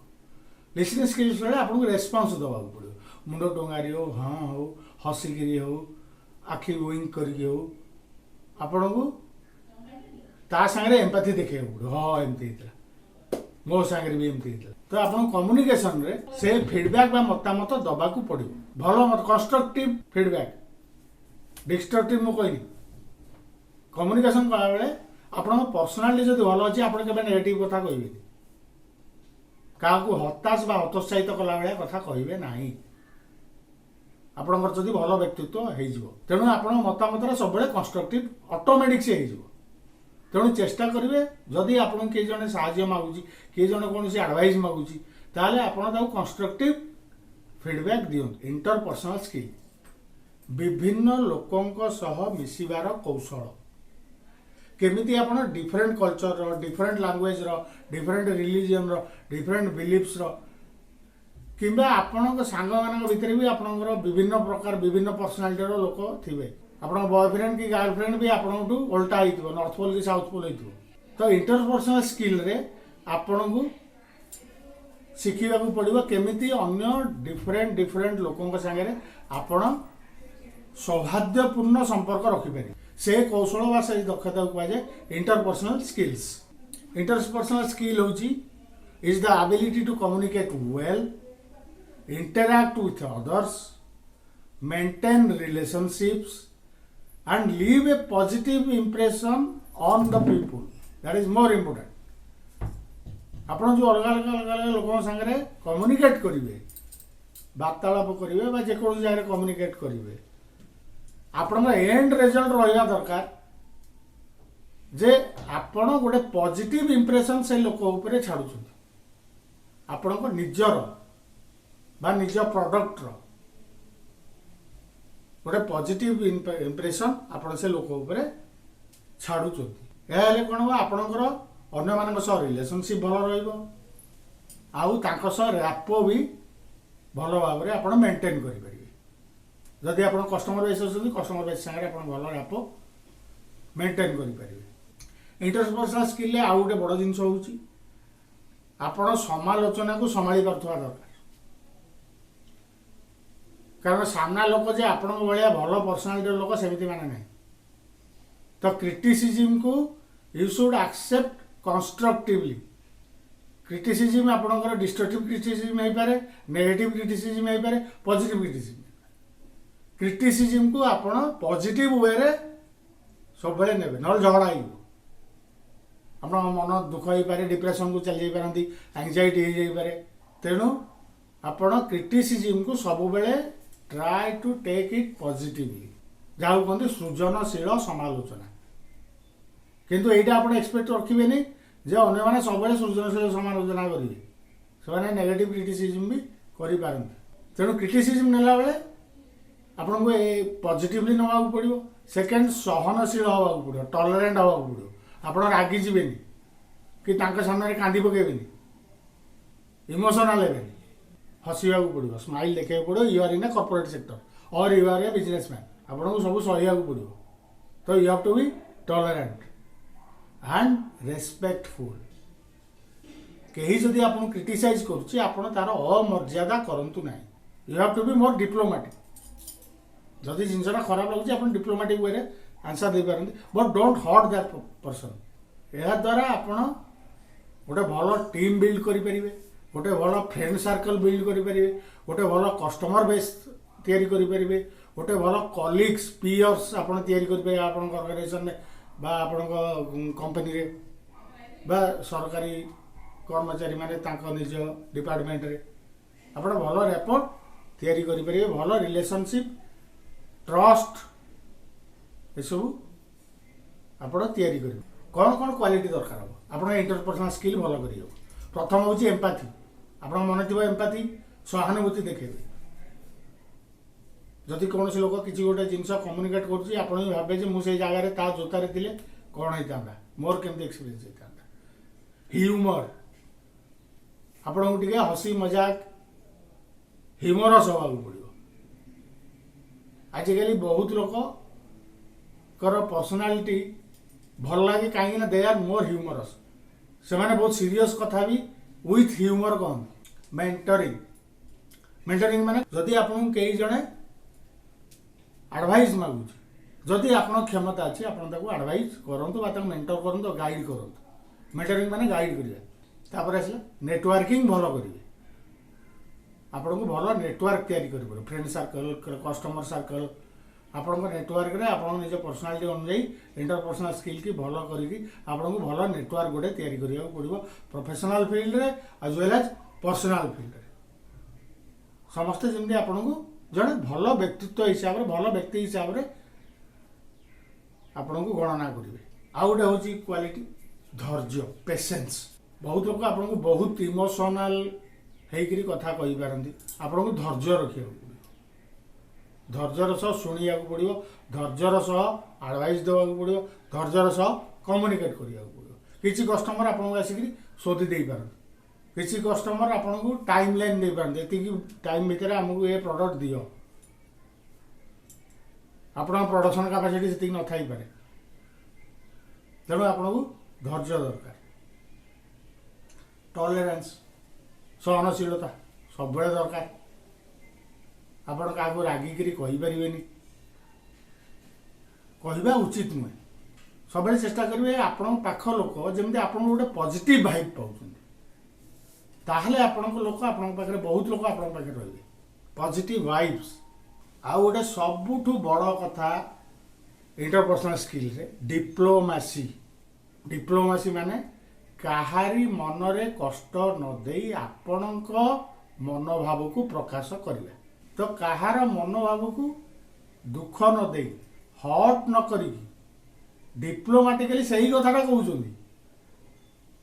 लिसनिंग स्किल्स बेले आपको रेस्पॉन्स दवा पड़ो, मुंड टंगारी हो, हाँ हो, हसिकी हो, आखि विंक करके हो, आपण को ता सागरे एम्पाथी देखा पड़ो। हाँ एमती मो सागर भी एमती। तो आप कम्युनिकेशन रे से फीडबैक बा मतामत दबा को पड़ो। भल मत कंस्ट्रक्टिव फीडबैक, डिस्ट्रक्टिव मुझे कहनी। कम्युनिकेशन कला बेले आप पर्सनालीटी जब भल अच्छी आप नेगेटिव कथा कहे क्या हताश बा हतोत्साहित कला भाया कथा कहे ना। आपंकर जब भल व्यक्तित्व हो तेणु आप मतामत सब कंस्ट्रक्टिव ऑटोमेटिक से हो। तेणु चेष्टा करेंगे जदि आपको किए जन साहाय्य मागुची किए जन कौन एडवाइस मागुची ताले आपण कंस्ट्रक्टिव फीडबैक दियंतु। इंटरपर्सनल स्किल, विभिन्न लोकों सह मिसिबार कौशल, केमिति आप different culture different language different religion different beliefs किंबा आपण सांग मान भितर भी आपणकर विभिन्न प्रकार विभिन्न पर्सनालिटी लोक थे। आप बॉयफ्रेंड कि गर्लफ्रेंड भी आपठू उल्टा हो, नॉर्थ पोल कि साउथ पोल हो। तो इंटरपर्सनल स्किल रे आपण को शिखा पड़ो केमिति अन्य डिफरेंट डिफरेंट लोकों सागरे आपण सौहार्दपूर्ण संपर्क रखिपारे से कौशल बा से दक्षता को कहुए इंटरपर्सनल स्किल्स। इंटरपर्सनल स्किल होची is the ability to communicate well, interact with others, maintain relationships and leave a positive impression on the people. That is more important. आपण जो अलग अलग अलग अलग लोगों संगे कम्युनिकेट करेंगे, वार्तालाप करेंगे बा जेको जगह कम्युनिकेट करेंगे, आपण एंड रिजल्ट रहा दरकार जे आपण गोटे पॉजिटिव इंप्रेशन से लोक ऊपर छाड़ुछन। आपण को निजर बा निज प्रोडक्ट गोटे पॉजिटिव इंप्रेशन आपण से लोक ऊपर छाड़ुछन। यह कौन हो आपणकर अन्य मान रिलेशनशिप भल रैपो भी भल भाव में आप मेंटेन करेंगे। जदि आप कस्टमर बेस अच्छे कस्टमर बेस सागर आप भल रैपो मेंटेन करेंगे। इंटरपर्सनल स्किल आउ गोटे बड़ जिन हूँ आप समालोचना को संभाली पार्थ दरकार। कारण सामना लोक जे आपण भाया भल पर्सनालीटी लोक सेमती माने ना। तो क्रिटिसिजम को you should accept constructively. Criticism आपणकर डिस्ट्रक्टिव क्रिटिसिजम हो पारे, नेगेटिव क्रिटिसिजम हो पारे, पॉजिटिव क्रिटिसिजम। क्रिटिसिजम को आपण पॉजिटिव वे रे सब बेले नेबे, न झगड़ा हो आप मन दुख हो पारे, डिप्रेशन को चली पारती, एंजाइटी हो जाए पारे। तेणु आपण क्रिटिसिजम को सब बेले try to take it positively, जहाँ कहते सृजनशील समालोचना। किंतु एटा आपण एक्सपेक्ट रखिबेनी जे अन्य माने सब बेले सृजनशील समालोचना करेंगे, से नेगेटिव क्रिटिसिजम भी करि पारंती। तेणु क्रिटिसिजम नेला बेले आपन को पॉजिटिवली नवा पड़ो। सेकेंड, सहनशील हवा पड़ो, टॉलरेंट हवा पड़ो। आपड़ रागी जीवेनी कि तांका सामने कांदी पकेबेनी, इमोशनल हेबेनी, हसवा पड़ो, स्माइल देखा पड़ो। You are in a corporate sector और यू आर ए बिजनेसमैन, आपको सब सहया पड़ो। तो you have to be tolerant and respectful. कहीं जदि आपको क्रिटिसाइज करुच्ची आपड़ तार अमर्यादा करंतु ना। You have to be more diplomatic. जदि जिनसा खराब लगुच आप डिप्लोमेटिक वे आंसर दे पारती, but don't hurt that person. यह द्वारा आपण गोटे भल टीम बिल्ड करें, गोटे भल फ्रेंड सर्कल बिल्ड करें, गोटे भल कस्टमर बेस तैयारी करें, गोटे भल कलिग्स पीयर्स आप करें ऑर्गेनाइजेशन में बा आपण कंपनी रे बा सरकारी कर्मचारी माने तांको निज डिपार्टमेंट रे आप भल रेपोर्ट तैयारी करें, भल रिलेशनशिप, ट्रस्ट ये सब आप तैयारी करें। कौन कौन क्वालिटी दरकार हम आप इंटरपर्सनल स्किल भल कर। प्रथम हूँ एम्पाथी। आप मन थी एम्पाथी, सहानुभूति देखेबे। जदि कौन लोक किसी गोटे जिनस कम्युनिकेट करुँच आप भावे मुझे जगार ता जोतार थे कौन होता मोर केमती एक्सपीरियंस होता। ह्यूमर आपको टे हसी मजाक ह्यूमरस हवा पड़ो। आजिकल बहुत लोक कर पर्सनालिटी भल लगे कहीं दे आर मोर ह्यूमरस। से माने बहुत सीरियस कथा भी विथ ह्यूमर कहते। मेंटरिंग, मेंटरिंग माने जदि आपको कई जने एडवाइस मागुच, जदि आप क्षमता अच्छी आप एडवाइस करूँ, मेंटर करूँ, गाइड करूँ। मेंटरिंग माने गाइड करें। आसला नेटवर्किंग भल करेंगे, आपको भल नेटवर्क तैयारी कर फ्रेंड सर्कल, कस्टमर सर्कल। आपण नेटवर्क रे आपण निज पर्सनालिटी अनुसार इंटरपर्सनल स्किल की भल करको भल नेटवर्क गोटे तैयारी करिया पड़ो। प्रोफेशनल फील्ड रे as well as personal field रे समस्ते जमी आपको जड़े भल व्यक्तित्व हिसाब से, भल व्यक्ति हिसाब से आपको गणना करेंगे। आउ गोटे हूँ क्वालिटी धैर्य, पेशेंस। बहुत लोग आपको बहुत इमोशनल होकर कथा कही पारती, आपको धैर्य रखा पड़ो। धैर्यर सह शुणा पड़ो, धैर्यर सह एडवाइस देवा पड़ो, धैर्यर सह कम्युनिकेट करा पड़ो। किसी कस्टमर आपको आसिक शोधी दे पारती, किसी कस्टमर आपको टाइम लाइन दे पारती, ये टाइम भितर आमको ये प्रोडक्ट दियो, आप प्रोडक्शन कैपेसिटी से न थी पारे। तेणु आपको धैर्य दरकार। टॉलरेंस, सहनशीलता सब दरकार। आपण क्या रागिकी कहींपारे, कहवा उचित नुहे। सब चेष्टा करेंगे आपण पाख लोक जमी आप गोटे पॉजिटिव वाइब पाँच, ताहले आपण लोक आपण पाखे बहुत लोक आपण पाखे रही पॉजिटिव वाइब्स। आउ गोटे सबुठ बड़ कथा इंटरपर्सनल स्किल रे डिप्लोमेसी। डिप्लोमेसी माने काहारी मनरे कष्ट न देई आपणक मनोभाव को प्रकाश करिवे। तो कहार मनोभाव को दुख न दे हट न करी डिप्लोमेटिकली सही कथाटा कहते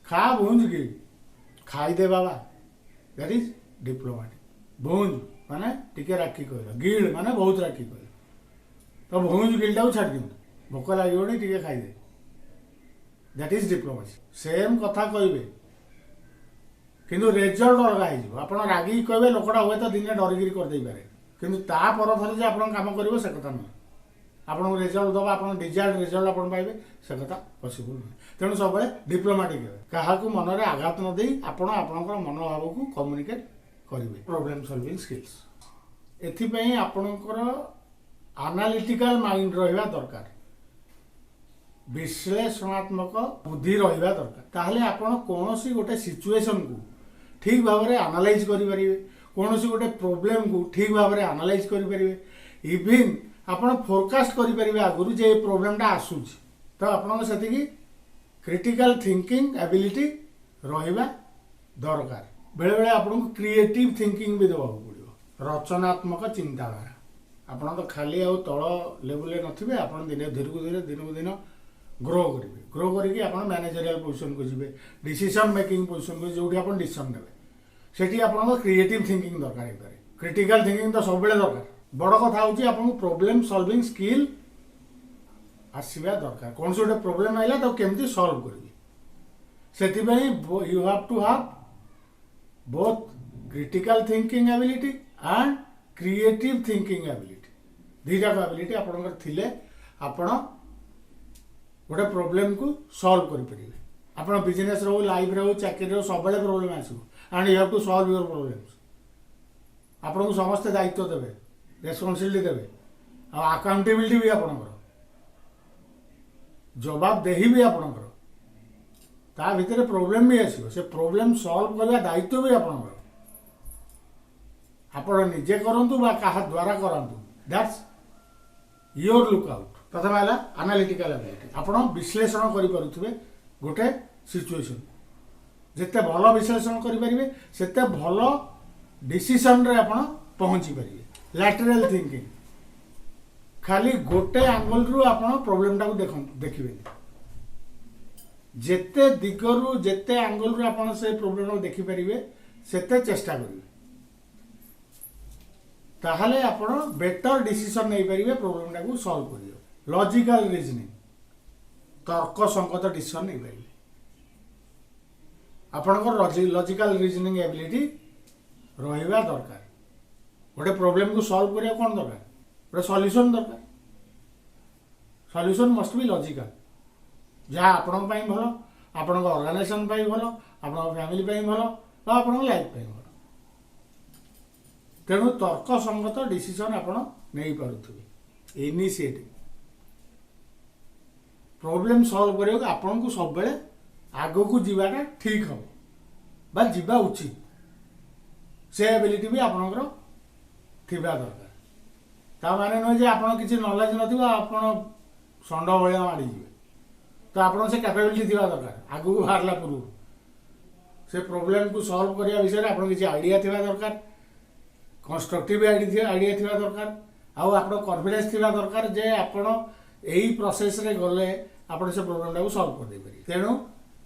खा भूंज गे खाईदे बाबा, दैट इज डिप्लोमेटिक। भूंज माने टिके राखी कहल, गिल माने बहुत राखी कहल। तो भूंज गिलटा को छाड़ दिखाँ, भोक लगे टे खाईदे, दैट इज डिप्लोमेसी। सेम कथा कहे किंतु रेजल्ट अलग हो। आप रागिक कहे लोकटा हुए तो दिने डरिकी करदे पारे, किंतु ता पर थर आप कम कर से कथा नुहे। आपको रेजल्ट दबा, आप डिजायर्ड रेजल्ट आप पाइबे से कथा पॉसिबल नुहे। तेणु सब डिप्लोमेटिक क्या मन में आघात न दे आप मनोभाव को कम्युनिकेट करेंगे। प्रॉब्लम सॉल्विंग स्किल्स एथिपाई आपणकर आनालिटिकल माइंड रहिबा दरकार, विश्लेषणात्मक बुद्धि रहिबा दरकार। ताहले आपण कोनोसी गोटे सिचुएशन को ठीक भाव में एनालाइज करि परिबे, कोनोसी गोटे प्रॉब्लम को ठीक भाव में एनालाइज करि परिबे। इवन आपण फोरकास्ट करि परिबे आगुरु जे प्रॉब्लमटा आसुची, तो आपण सेतिकी क्रिटिकल थिंकिंग एबिलिटी रहिबा दरकार। बेले बेले आपन क्रिएटिव थिंकिंग भी देबा पड़िबो, रचनात्मक चिंताधारा। आपन तो खाली आ तळ लेवल नथिबे, आपन दिने धीरे को दिन ग्रो करेंगे। ग्रो करके आप मैनेजरियल पोजिशन को जी, डिसीजन मेकिंग पोजिशन को जो आप डिसीजन ने सेठी आप क्रिएटिव थिंकिंग दरकार है। क्रिटिकल थिंकिंग तो सब दरकार। बड़ कथा हूँ आपको प्रॉब्लम सॉल्विंग स्किल आसवा दरकार। कौन से गोटे प्रॉब्लम आइला तो केमती सॉल्व करेंगे, से you have to have both critical thinking ability and creative thinking ability. दुईटा एबिलिटी आपंकर थिले आपण गोटे प्रॉब्लम को सॉल्व करेंगे। आप बिजनेस रो, लाइफ रो, चाकरी रो सब प्रॉब्लम आसो and you have to solve your problems. आपको समस्ते दायित्व देवे, रेस्पॉन्सिबिलिटी देवे, अकाउंटेबिलिटी भी आपंकर जवाबदेही भी आपंकर, ता भितर प्रॉब्लम भी आसो, से प्रॉब्लम सॉल्व करने दायित्व भी आपंकर। आपण निजे करंतु बा काहा द्वारा करंतु, दैट्स योर लुकआउट। प्रथम है एनालिटिकल एबिलिटी। आपण विश्लेषण करि पारुथिबे गोटे सिचुएशन, जिते भल विश्लेषण करि परिबे सेते भल डिसीजन रे आपण पहुंची परिबे। लैटरल थिंकिंग, खाली गोटे एंगल रु आपण प्रॉब्लम टाको देखिबे, जेते दिगरु जेते एंगल रु आपण से प्रॉब्लम को देखि परिबे सेते चेष्टा करिवे, ताहले आपण बेटर डिसीजन नै परिबे, प्रॉब्लम टाको सॉल्व करियो। लॉजिकल रीजनिंग, तर्क संगत डिसीजन नहीं पारे। आपंकर लॉजिकल रीजनिंग एबिलिटी रहिबा दरकार। गोटे प्रॉब्लम को सॉल्व करिया कोन दरकार, गोटे सॉल्यूशन दरकार। सॉल्यूशन मस्ट बी लॉजिकल, जहाँ आपण पई भलो, आपण ऑर्गेनाइजेशन पई भलो, आपण फैमिली पई भलो, बा आपण लाइफ पई भलो। तेणु तर्क संगत डिसीजन आपण नहीं पारुथिबे। इनिशिएटिव प्रॉब्लम सॉल्व करियो आपन को सब बेले आगो को जीवाटा ठीक हम बा जीवा उचित, से एबिलिटी भी आपनकर थिबा दरकार। ता माने न जे आपन किछि नॉलेज नथिबो आपन संड भलिया माडी जीवे, तो आपन से कैपेबिलिटी थिबा दरकार। आगो को हारला पूर्व से प्रॉब्लम को सॉल्व करिया विषय आपन किछि आइडिया थिबा दरकार, कंस्ट्रक्टिव आइडिया थिबा दरकार, आउ आपन कॉन्फिडेंस थिबा दरकार जे आपन एही प्रोसेस रे गले आपण से प्रॉब्लम टाको सॉल्व कर दे परिबे। तेणु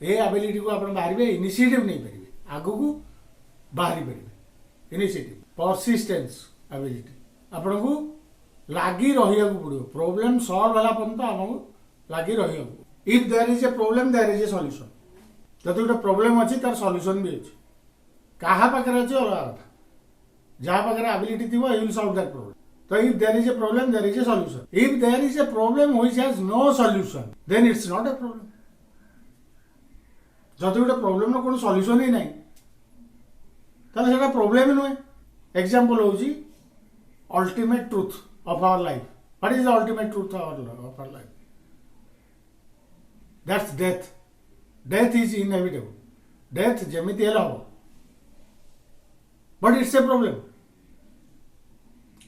ए एबिलिटी को आपण बाहरिबे, इनिशिएटिव नहीं परिबे, आगो को बाहरी परिबे। इनिशिएटिव, परसिस्टेंस एबिलिटी, आपण को लागी रहिया को पड़ियो, प्रॉब्लम सॉल्व होला पर्यंत हमहु लागी रहिया को। If there is a problem there is a solution. जदि गोटे प्रॉब्लम अछि तार सॉल्यूशन भी अछि, काहा पाखरे अछि अलगा कथा, जहाँ पाखरे एबिलिटी थिबो you will solve that problem. So if there is a problem, there is a solution. If there is a problem which has no solution, then it's not a problem. जदि गोटे प्रॉब्लम रो कोनो solution ही नहीं, ताले सेटा problem ही नुहे। Example होउची ultimate truth of our life. What is the ultimate truth of our life? That's death. Death is inevitable. Death जेमिति हेला हो, बट इट्स ए प्रॉब्लम।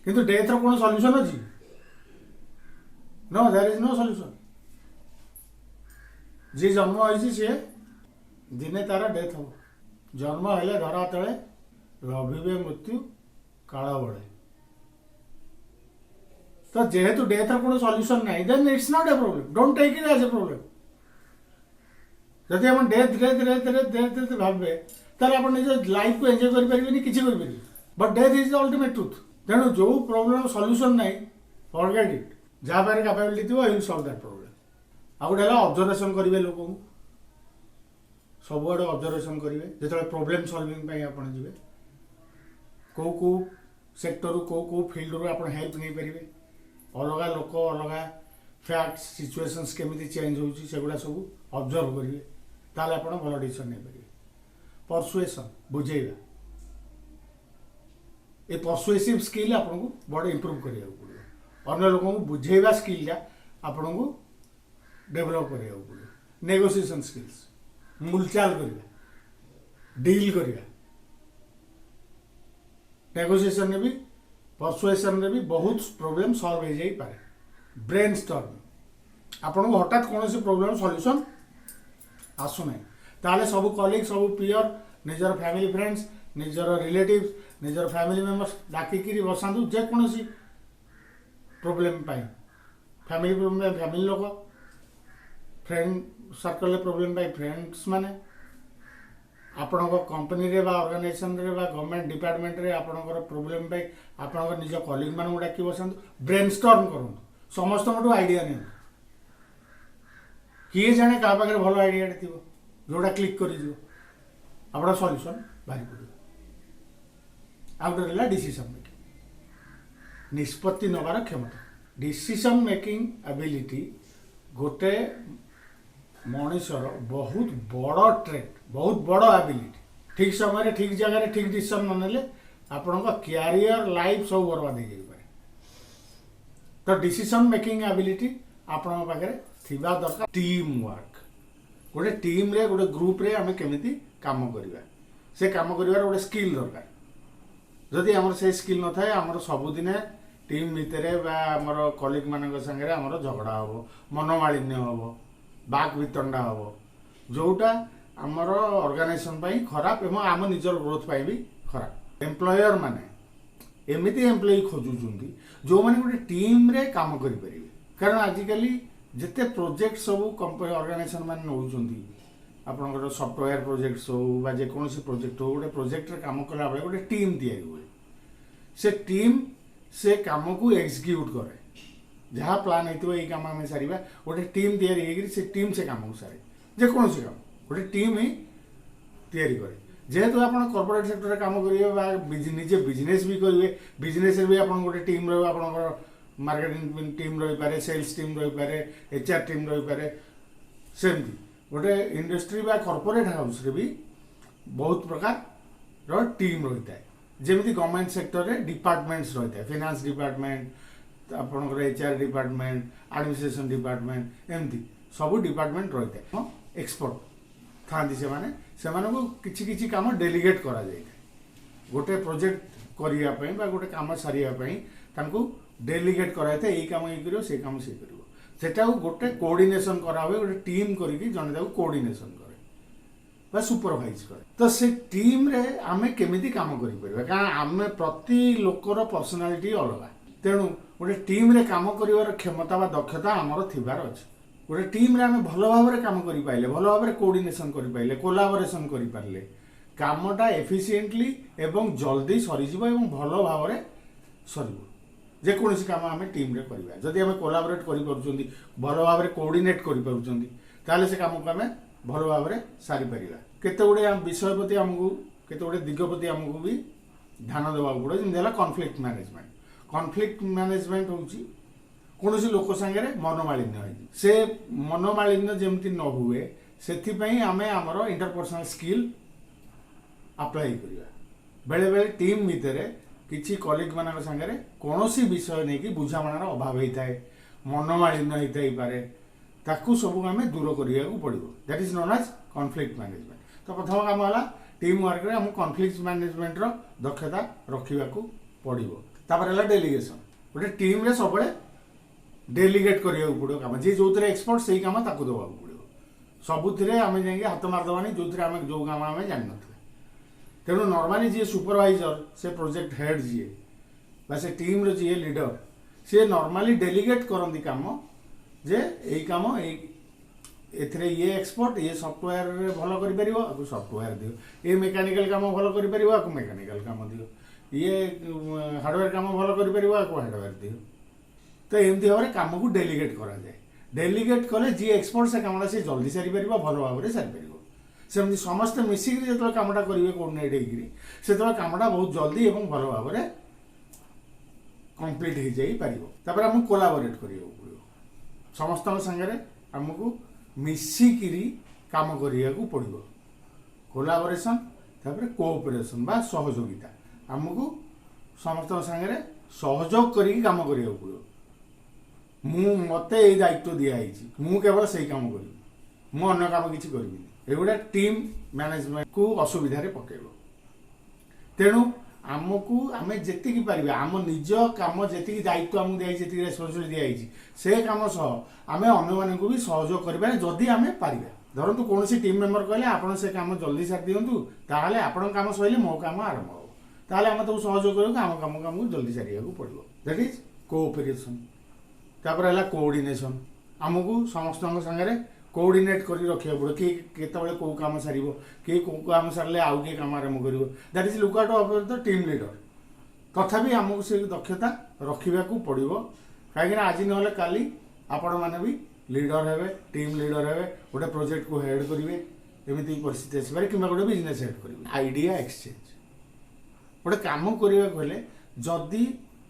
किंतु डेथ रो कोनो सॉल्यूशन अछि? No, there is no solution. जी जन्म होइछि से दिने तार डेथ हो। जन्म हेले धरा तले लभिबे मृत्यु काल बळे। तो जेहेतु डेथ रो कोनो सॉल्यूशन नाही, then it's not a problem. Don't take it as a problem. जदि हम death death death death death भाबे ताले आपण निज लाइफ को एंजॉय करि परिबेनी, किछि करि परिबे। But death is the ultimate truth. तेणु जो प्रॉब्लम सॉल्यूशन नहीं, फॉरगेट इट। जहाँ पारे कैपेबिलिटी थी यू सॉल्व दैट प्रॉब्लम। आ गोटे ऑब्जर्वेशन करेंगे, लोक सब आड़े ऑब्जर्वेशन करेंगे। जो प्रॉब्लम सॉल्विंग आपड़ जी कौ सेक्टर कौ फील्ड रू आप हेल्प नहीं पारे, अलग लोक अलग फैक्ट्स सिचुएशंस केमी चेंज होगी सेगुड़ा सब ऑब्जर्व करेंगे, ताल आप भल डिसीजन नहीं पारे। परसुएसन बुझेगा, ए परसुएसिव स्किल आपको बड़े इम्प्रूव करिया पड़ो अन्य लोक बुझेवा स्किल आपको डेभलप करिया पड़ो नेगोशिएशन स्किल्स मूलचाल करवा डील करवा नेगोशिएशन भी परसुएसन भी बहुत प्रोब्लेम सॉल्व हो जाई पारे ब्रेन स्टॉर्म आपको हठात कौन सी प्रोब्लेम सॉल्यूशन आसुना ताले सब कलीग सब पीयर निजर फैमिली फ्रेंड्स निजर रिलेटिव्स निजर फैमिली मेंबर्स डाकिकी बसातु जेकोसी प्रोब्लेम फैमिली प्रोब्लेम फैमिली लोक फ्रेंड सर्कल प्रोब्लेम फ्रेंड्स माने आपण कंपनी रे बा ऑर्गेनाइजेशन रे बा गवर्नमेंट डिपार्टमेंट रे आपणकर प्रोब्लेम आपण निज कलीग मान डाकी बसातु ब्रेनस्टॉर्म करूँ समस्त आइडिया नहीं किए जाने क्या पाखे भल आइडिया थी जोटा क्लिक कर आप सल्यूशन बाहरी पड़े आ गए रहा डिसीजन मेकिंग निष्पत्ति नबार क्षमता डिसीजन मेकिंग एबिलिटी गोटे मनीषर बहुत बड़ ट्रेट बहुत बड़ एबिलिटी ठीक समय ठीक जगह ठीक डिसीजन न नेले आपण कैरियर लाइफ सब बर्बाद हो जाए तो डिसीजन मेकिंग एबिलिटी आपण पाखे थिबा दरकार टीम वर्क गोटे टीम रे गोटे ग्रुप रे आमे केमिति काम करबा से काम करिवार गोटे स्किल दरकार जदि हमर से स्किल न थाए हमर सबुदिने टीम भितरे बा हमर कलीग मानक संगे हमर झगड़ा हबो मनोमालिन्य हबो बाक वितंडा हबो जोटा हमर ऑर्गेनाइजेशन पई खराब एवं आम निजर ग्रोथ पई भी खराब एम्प्लॉयर माने एमिति एम्प्लॉय खोजुचुंदी जो माने गोटे टीम रे काम करि परिबे कारण आजिकली जिते प्रोजेक्ट सब कंपनी ऑर्गेनाइजेशन मान नौकरी आपंकर सॉफ्टवेयर प्रोजेक्ट हो जेकोसी प्रोजेक्ट हो गोटे प्रोजेक्ट रे काम कला बेले गोटे टीम तैयारी हुए से टीम से काम को एक्सिक्यूट करे जहाँ प्लान होती है काम आम सारा गोटे टीम तैयारी से टीम से काम को सारे जेकोसी काम गोटे टीम ही तैयारी करे जेहेतु आप कॉर्पोरेट सेक्टर में काम करेंगे निजे बिजनेस भी करेंगे बिजनेस भी आप गोटे टीम रहा मार्केटिंग टीम रही पारे सेल्स टीम रही पारे एचआर टीम रही पारे सेमती गोटे इंडस्ट्री बा कॉर्पोरेट हाउस रे भी बहुत प्रकार रो टीम रही है जमी गवर्नमेंट सेक्टर रे डिपार्टमेंट्स रही है फाइनेंस डिपार्टमेंट आपनकर एचआर डिपार्टमेंट एडमिनिस्ट्रेशन डिपार्टमेंट एमती सब डिपार्टमेंट रही है एक्सपर्ट था से किसी काम डेलीगेट करा जाए गोटे प्रोजेक्ट करने गोटे काम सारे डेलीगेट कराई था यही काम ये कर से काम से कर सेटा गोटे कोऑर्डिनेशन करा हुए गोटे टीम करके जने कोऑर्डिनेशन करे बा सुपरवाइज करे तो से टीम रे आमे केमिति काम करि परबा कारण आमे प्रति लोकर पर्सनालिटी अलग तेणु गोटे टीम रे काम करिवार क्षमता बा दक्षता हमर थिबार अछि गोटे टीम रे आमे भलो भाव रे काम करि पाइले भलो भाव रे कोऑर्डिनेशन करि पाइले कोलाबोरेशन करि पारले कामटा एफिशिएंटली एवं जल्दी सरी जिवो एवं भलो भाव रे सरीबो जेकोसी काम आम टीम रे करवा जदि आम कोलाबोरेट कर भल भाव में कोऑर्डिनेट कर से काम को आम भल भाव में सारी पार केते गुड़े विषय प्रति आमको केते गुड़े दिग प्रति आमको भी ध्यान देवा पड़े जमी कॉन्फ्लिक्ट मैनेजमेंट हूँ कौन लोक सागे मनोमालिन्य से मनोमालिन्य जमती न हुए से आम आमर इंटरपर्सनल स्किल अप्लाई करवा बेले बेले टीम भितर किसी कलीग मान सागर कौन विषय नहीं कि बुझामणार अभाव होता है मनोमालिन्य होता ही पारे ताकू सब आम दूर करने को पड़ो that is known as conflict management तो प्रथम काम है टीम वर्क रे हम कॉन्फ्लिक्ट मैनेजमेंट रो दक्षता रखा पड़ो तापर है डेलीगेशन गोटे टीम रे सब डेलीगेट करा पड़ो कम जी जो एक्सपर्ट से काम ताकू देवा पड़ो सबुथिरे आम जा हाथ मारदेवानी जो आम जो काम आम जान न तेणु नॉर्मली जी सुपरवाइजर से प्रोजेक्ट हेड जी बा से टीम रो जी लीडर सी नॉर्मली डेलीगेट करती काम जे यही काम ये एक्सपर्ट ये सॉफ्टवेयर भल कर सॉफ्टवेयर दियो ये मेकानिकल काम भल कर मेकानिकल काम दियो ये हार्डवेयर काम भल कर हार्डवेयर दियो तो एमती भाव में कम को डेलीगेट करा जाए डेलीगेट कले जी एक्सपर्ट से कमटा सी जल्दी सारी पार भल भाव में सारी पार सेमती समस्ते मिसिक जो कमटा करेंगे कोऑर्डिनेट होकर से कमटा बहुत जल्दी और भल भाव में कंप्लीट हो जापर आम कोलाबोरेट करा पड़ो समस्त सागरे आमको मिसिकी काम करने को पड़ो कोलाबोरेशन तापर कोऑपरेशन बा सहयोगिता आमको समस्त सागर सहयोग करिकी काम करिया पड़ो मते ये दायित्व दिखाई मु केवल से काम करी मु अन्य काम किसी करी एगुड़ा टीम मैनेजमेंट को असुविधा पकेब तेणु आमको आम जी पार आम निज कम जी दायित्व आमको दिखाई जी रेस्पन्सिबिलिटी दिखाई से कम सह आम अन्य भी सहयोग करें जदि आम पार धरतु कौन टीम मेम्बर कहले आप से कम जल्दी सारी दिंतु ताहले आपण काम सैले मो काम आरंभ हो ताहले आम तक सहयोग कर आम काम को जल्दी सारे पड़ो दैट इज कोऑपरेशन तापर है कोऑर्डिनेशन आमको समस्त सागर कोऑर्डिनेट कर रखा पड़ो कि केतबेले कौ काम सार कि कौ काम सारे आउ किए काम आरंभ कर that is look out of the team leader तथापि आमको से दक्षता रखा पड़ो कहीं आज ना काली आपण मैंने भी लीडर हे टीम लीडर हे गोटे प्रोजेक्ट को हेड करेंगे एमती परिस्थिति आसपे कि गोटे बिजनेस हेड करेंगे आइडिया एक्सचेंज गोटे कम करने जदि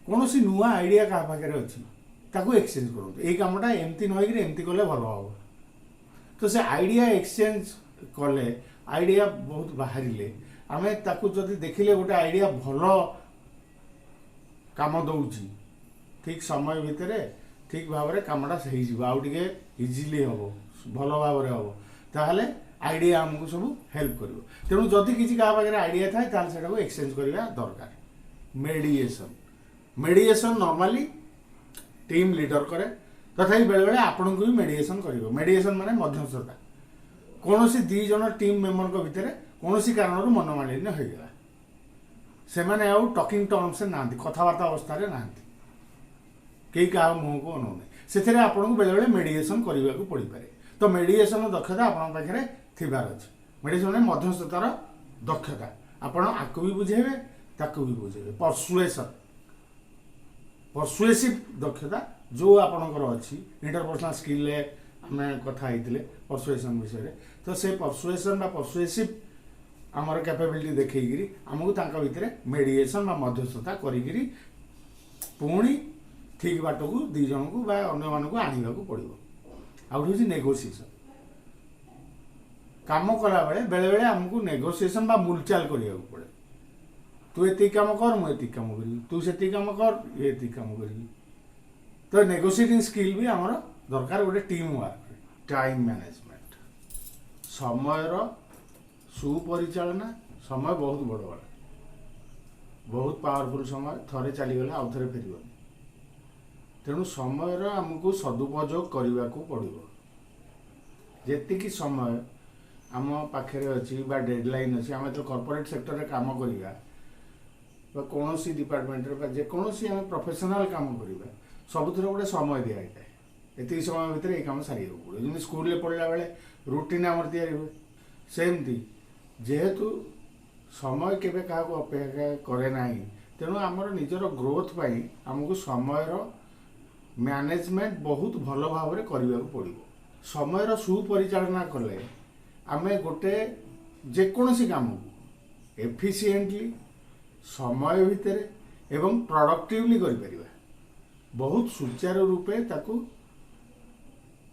कौन नुआ आइडिया क्या पाखे अच्छी ताकू एक्सचेंज करूँ ये कमटा एमती नई एमती कले भल हम तो से आइडिया एक्सचेंज कले आइडिया बहुत बाहर आम ताकू जदि देखिले गोटे आइडिया भल काम दौची ठीक समय भितर ठीक भाव में कमटा आउटे इजिली हम भल भाव हम ताहले आइडिया आमको सब हेल्प कर तेणु जदि किसी क्या पाखे आइडिया थाए ताहले सेटा को एक्सचेंज करवा दरकार मेडिएशन मेडिएशन नॉर्मली टीम लीडर करे तथापि बेले बेले आपण को भी मेडिएशन कर मेडिएशन माने मध्यस्थता कौन सी दी जन टीम मेम्बर को भितर कौन सी कारण मनमालिन्य हो गला से माने आउ टॉकिंग टर्म्स ना कथबार्ता अवस्था ना कई क्या मुह को अनौने से आपको बेले बेले मेडिएशन करने को पड़ पारे तो मेडिएशन दक्षता आपण पाखे थिबार अच्छे मेडिएशन में मध्यस्थतार दक्षता आपण आपको भी बुझेबे ताकू भी बुझेबे परसुएसन परसुएसिव दक्षता जो आपणकर अच्छी इंटरपर्सनल स्किल आम कथा होते परसुएसन विषय तो से परसुएसन परसुएसिव आमर कैपेबिलिटी देखी आमको भितर मेडिएशन मध्यस्थता करी पुणी ठीक बाट को दी जन को अन्य मानक आने को पड़ो आउट हूँ नेगोसिएसन काम कला बेले बेले आमको नेगोसिएसन मूलचाल करने पड़े तू ये काम कर मुझे काम करी तू से काम कर ये काम करी तो नेगोशिएटिंग स्किल भी आमर दरकार गोटे टीम वर्क टाइम मैनेजमेंट समय सुपरिचालना समय बहुत बड़ बड़ा बहुत पावरफुल समय थरे चलीगले आउ थे फेर तेणु समय आमको सदुपयोग करने को पड़ो जी समय आम पाखे अच्छी डेडलाइन अच्छी आम तो कॉर्पोरेट सेक्टर में काम करवा कौन सी डिपार्टमेंट जेकोसी आम प्रोफेशनल काम करवा सबुथ गोटे समय दिखाई ये समय भितर ये कम सारे पड़ो जमी स्कूल में पढ़ला बेले रुटीन आम तैयारी सेमती जेहेतु समय केवे क्या अपेक्षा करे ना तेणु आमर निजर ग्रोथ पाई आमको समय मैनेजमेंट बहुत भल भाव में करने को पड़ो समय सुपरिचालना कले आम गोटे जेकोसी काम को एफिशिएंटली समय भितर एवं प्रोडक्टिवली करिपरिबा बहुत सुचारू रूपे ताकू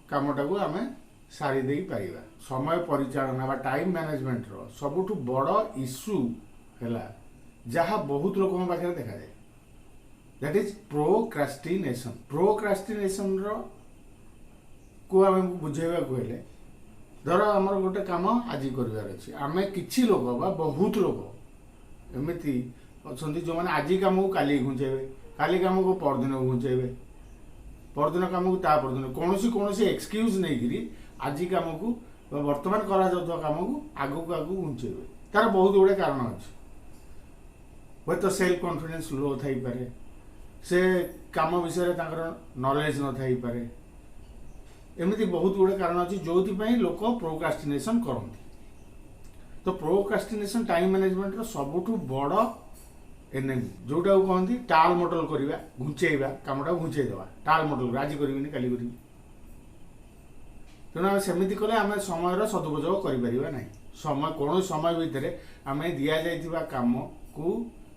कामटा को आम सारी दे पारिबा समय परिचालना बा टाइम मैनेजमेंट रो सबुठु बड़ इश्यू हैला जहाँ बहुत लोगों पाखे देखा जाए दैट इज प्रोक्रास्टिनेशन रो को आम बुझेबा को हेले धर आमर गोटे काम आज करिवार अछि आमे किछि लोग बा बहुत लोग एमती अच्छा जो मैंने आज कम को काली घुंचेबे काली कम को परदिन घुंचेबे परदिन कम को ता परदिन कौन सी एक्सक्यूज नहीं आज कम को वर्तमान करा कम को आगू को आगू घुंचेबे तार बहुत गुड़े कारण अच्छे हे तो सेल्फ कॉन्फिडेंस लो थी पारे से काम विषय नॉलेज न थी पारे एमती बहुत गुड़े कारण अच्छी जो लोक प्रोक्रास्टिनेशन करती तो प्रोक्रास्टिनेशन टाइम मैनेजमेंट सबुठु बड़ एनेमी जोटा कहती टाल मटल करवा घुंचेवा कमटा घुंचेदेवा टाल मटल आज करी काली करी तेणु आम सेमती कले आम समय सदुपयोग करें समय कौन समय भितर आम दि जा कम को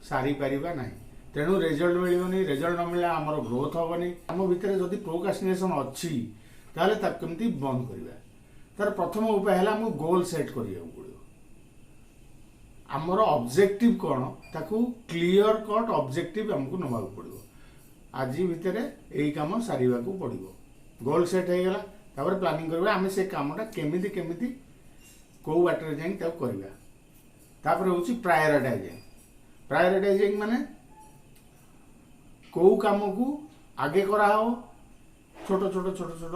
सारी पारिबा नहीं तेणु रिजल्ट मिलनी रिजल्ट न मिला आमर ग्रोथ हेनी आम भितर जदि प्रोक्रास्टिनेशन अच्छी ताहले केमती बंद करवा तार प्रथम उपाय है आमको गोल सेट करिया पड़ो आमर ऑब्जेक्टिव कौन ताकू क्लियर कट ऑब्जेक्टिव हमको नवा पड़ो आज भितर यही कम सारे पड़ो गोल सेट हो गला तापर प्लानिंग करबा आमे से कामटा केमिति केमिति को बाटर जाई तब करबा तापर होची प्रायोरिटाइजिंग माने को काम को आगे करा हो छोट छोट छोट छोट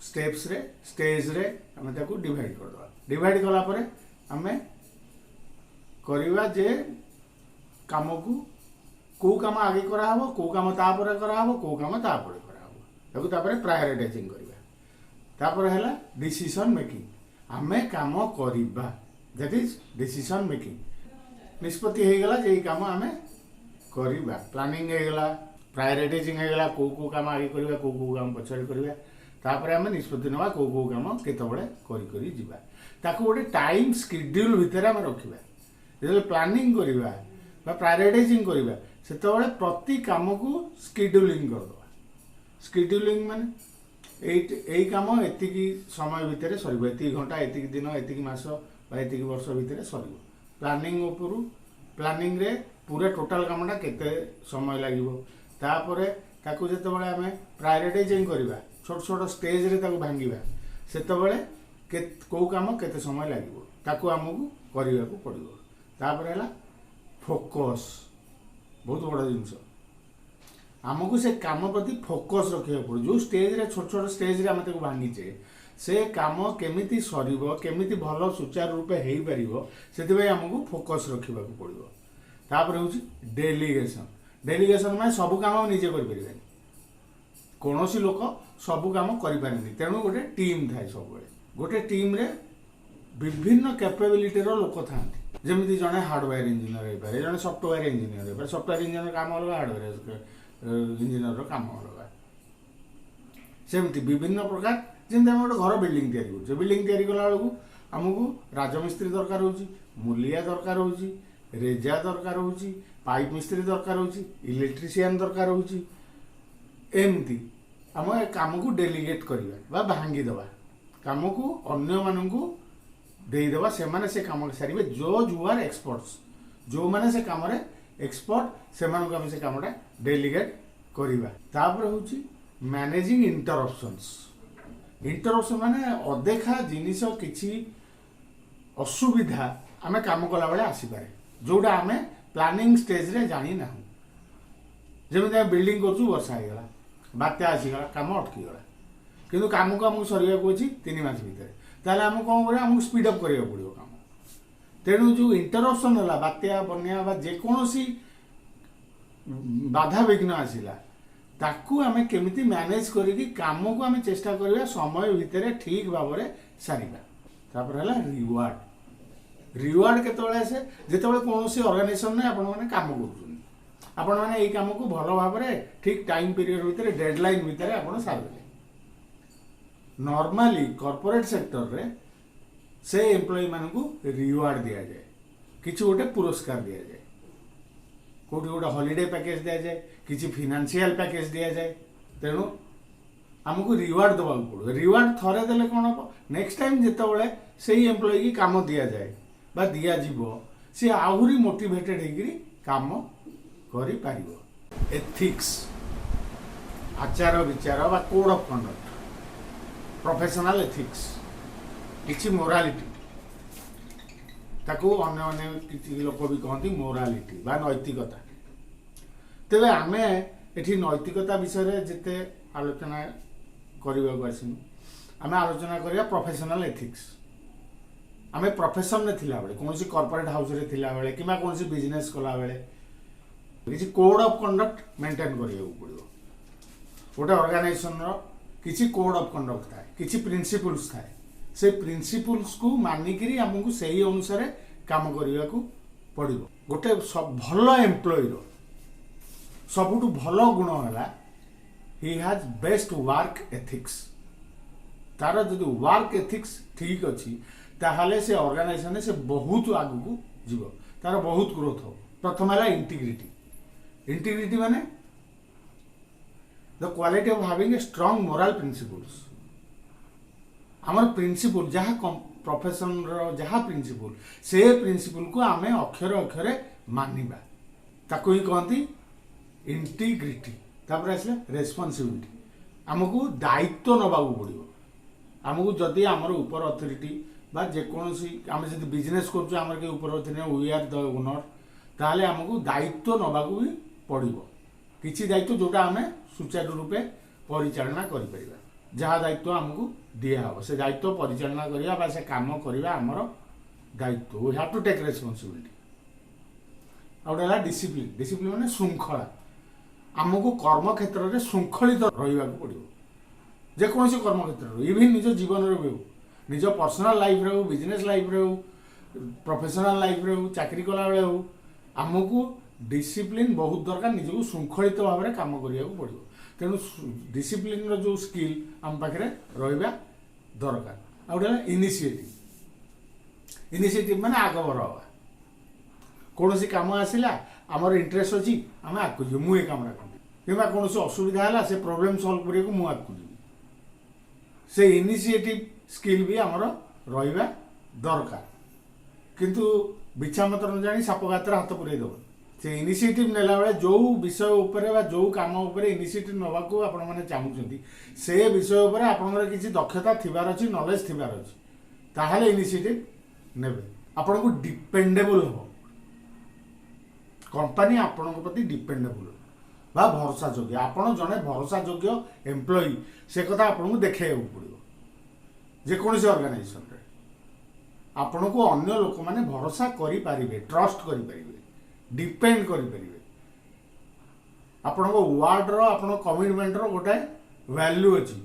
स्टेप्स रे स्टेज रे आमे ताको डिवाइड कर दवा डिवाइड कला परे आमे करवा जे काम को काम आगे करा हो को काम तापर करा हो को काम तापर करा हो ताको तापर प्रायोरिटाइजिंग करबा तापर हैला डिसीजन मेकिंग आमे काम करबा दैट इज डिसीजन मेकिंग निष्पत्ति हो गला जे काम आमे करबा प्लानिंग हो गला प्रायोरिटाइजिंग हो गला को काम आगे करबा को काम पछाड़ी करबा तापर आमे निष्पत्ति नवा को काम केते बळे करी करी जिबा ताको गोटे टाइम शेड्यूल भितर आमे रखिबा जे प्लानिंग करबा बा प्रायोरिटाइजिंग करबा सेते प्रति काम को शेड्यूलिंग कर दवा शेड्यूलिंग माने एई काम एतिकी समय भितर सरिबो एतिकी घंटा एतिकी दिन एतिकी मास बा एतिकी वर्ष भितर सरिबो प्लानिंग उपरु प्लानिंग रे पूरा टोटल कामटा केते समय लागिबो तापरे ताकू जेते बळे आमे प्रायोरिटाइजिंग करबा छोट छोट स्टेज रे ताकू भांगीबा सेते बळे को काम केते समय लागिबो ताकू हमकु करिवा को पड़िबो तापर हैला फोकस बहुत बड़ा जिनस आमको से काम प्रति फोकस रखा पड़ो जो स्टेज रे छोट छोट स्टेज रे आम भांगीचे से काम केमिति सरिबो केमिति भल सुचारू रूपे हेई परिबो सेति आमको फोकस रखा पड़ो तापर होची डेलीगेशन डेलीगेशन में सब काम निजे कर परिबे कोनोसी लोक सब काम करि पारेनी तेणु गोटे टीम थाए सब गोटे टीम रे विभिन्न कैपेबिलिटी रो लोक थांती जमी जड़े हार्डवेयर इंजीनियर हो पारे जड़े सॉफ्टवेयर इंजीनियर हो पारे सॉफ्टवेयर इंजीनियर काम अलग हार्डवेयर इंजीनियर काम अलग सेमती विभिन्न प्रकार जमी आम गोटे घर बिल्डिंग तैयारी बिल्डिंग तैयारी कला बेलू आमको राजमिस्त्री दरकार होची मूलिया दरकार होची रेजा दरकार होची पाइप मिस्त्री दरकार होची इलेक्ट्रीशियन दरकार होची एमती आम काम को डेलीगेट करवा भांगी दवा काम को अन्य मानू देदेवा से माने से काम सारे जो जुआर एक्सपर्ट्स जो माने से काम रे एक्सपर्ट से मानक हम से कामटा डेलीगेट करवा तापर होची मैनेजिंग इंटरप्शन माने अदेखा जिनिस किछि असुविधा आमे काम कला बेले आसी पारे जोडा आमे प्लानिंग स्टेज रे जानी ना जेमे बिल्डिंग करछु वर्षा हो गला बात्या आसी गला काम अटकी गला किंतु काम को हमको सरिया को अछि 3 मास भीतर ताले हम कौन करें हमको स्पीड अप करिया पड़ो काम तेणु जो इंटरप्शन है बात्या बन्या बा जेकोसी बाधा विघ्न आसला ताकू आमे केमिति मैनेज करिकी काम को आमे चेष्टा करिया समय भितर ठीक भाव में सारिबा तापर हला रिवार्ड केतबेले आसे जेतबेले कोनोसी ऑर्गेनाइजेशन ने आपण माने काम करूछन आपण माने एई काम को भलो भाव में ठीक टाइम पीरियड भितर डेडलाइन भितर आपण सारबे नॉर्मली कॉर्पोरेट सेक्टर रे से एम्प्लॉय मान को रिवार्ड दिया जाए किसी गोटे पुरस्कार दिया जाए कोटी गोटे हॉलिडे पैकेज दिया जाए किसी फिनांशियल पैकेज दिया जाए तेणु आमको रिवार्ड दवा पड़ो रिवार्ड थरे देले कौन हम नेक्स्ट टाइम जिते से एम्प्लॉय की काम दिया जाए बा दिया जीवो सी आहुरी मोटिवेटेड होकर काम करि पारिबो एथिक्स आचार विचार बा code of conduct professional ethics किसी मोरालिटी ताको अन्य अन्य किसी लोक भी कहती मोरालिटी बा नैतिकता तेरे आमे एठी नैतिकता विषय जिते आलोचना करने को आसनु आमे आलोचना करिया प्रोफेशनल एथिक्स आमे प्रोफेशन में थिला बेले कोनसी कॉर्पोरेट हाउस रे थिला बेले किमा कोनसी बिजनेस कला बेले किसी कोड ऑफ कंडक्ट मेंटेन करिया पड़ो गोटे ऑर्गेनाइजेशन रो किसी कोड ऑफ कंडक्ट थाए किसी प्रिंसिपल्स थाए से प्रिंसिपल्स को मानिकी आमको से ही अनुसार काम करने को पड़ो गोटे भल एम्प्लॉय सबुठ भल गुण है he has best work ethics तार जो वर्क एथिक्स ठीक अच्छी ताहले से ऑर्गेनाइजेशन से बहुत आगु को जीव तार बहुत ग्रोथ हो प्रथम है इंटीग्रिटी माने the quality of having a strong moral principles आमर प्रिंसिपल जहाँ प्रोफेशन जहाँ प्रिंसिपल से प्रिंसिपल को आम अक्षरे अक्षरे मानिबा ताको ही कहती इंटीग्रिटी तापर आसले रेस्पॉन्सिबिलिटी आमको दायित्व नबाकू पड़ो आमको जदि आमर ऊपर अथॉरिटी बा जेकोसी आम जब बिजनेस करुँ आम के ऊपर authority we are the owner ताहले आमको दायित्व नबाकू भी पड़ो किसी दायित्व जोटा आम सुचारू रूपे परिचालना करें जहाँ दायित्व आमको दिहब से दायित्व परिचालना करवा से कम करवा आमर दायित्व we have to take responsibility आउटा डिसिप्लिन डिसिप्लिन माने श्रृंखला आमको कर्म क्षेत्र में श्रृंखलित रहा पड़ो जेकोसी कर्म क्षेत्र इवन निज जीवन में हो निज पर्सनाल लाइफ रे हो बिजनेस लाइफ रे हो प्रोफेशनल लाइफ रे हो चाकरी कला बेले हो आमको डिसिप्लिन बहुत दरकार निजक श्रृंखलित भाव में कम करने पड़ो तेणु डिसिप्लिन जो स्किल आम पाखे रहा दरकार आउटा इनिशिएटिव इनिशिएटिव माने आग बर हवा कौन सी कम आसला आमर इंटरेस्ट अच्छी आम आगे जी मुझे कम करी कि कौन असुविधा है से प्रोब्लेम सल्व करने को मुझे जी से इनिशिएटिव स्किल भी आमर रहा दरकार किंतु बिछा मत न जानी साप गात्र हाथ पुरे दब से इनिशिएटिव नेला बेले जो विषय उपरे जो काम उपरे इनिशिएटिव नवाको आपण माने चाहूचंती से विषय उपरे आपनकर किसी दक्षता थिबार अछि नॉलेज थिबार अछि ताहाले इनिशिएटिव नेबे आपण को डिपेंडेबल हो कंपनी आपण प्रति डिपेंडेबल बा भरोसा योग्य आपण जने भरोसा योग्य एम्प्लॉई से कथा आपण को देखाइबा पड़ो जेकोसी ऑर्गेनाइजेशन रे आपण को अन्य लोक माने भरोसा करि पारिबे ट्रस्ट करि पारिबे डिपेंड करि पारिबे आपण को वर्ड रो आपण कमिटमेंट रो गोटे वैल्यू अछि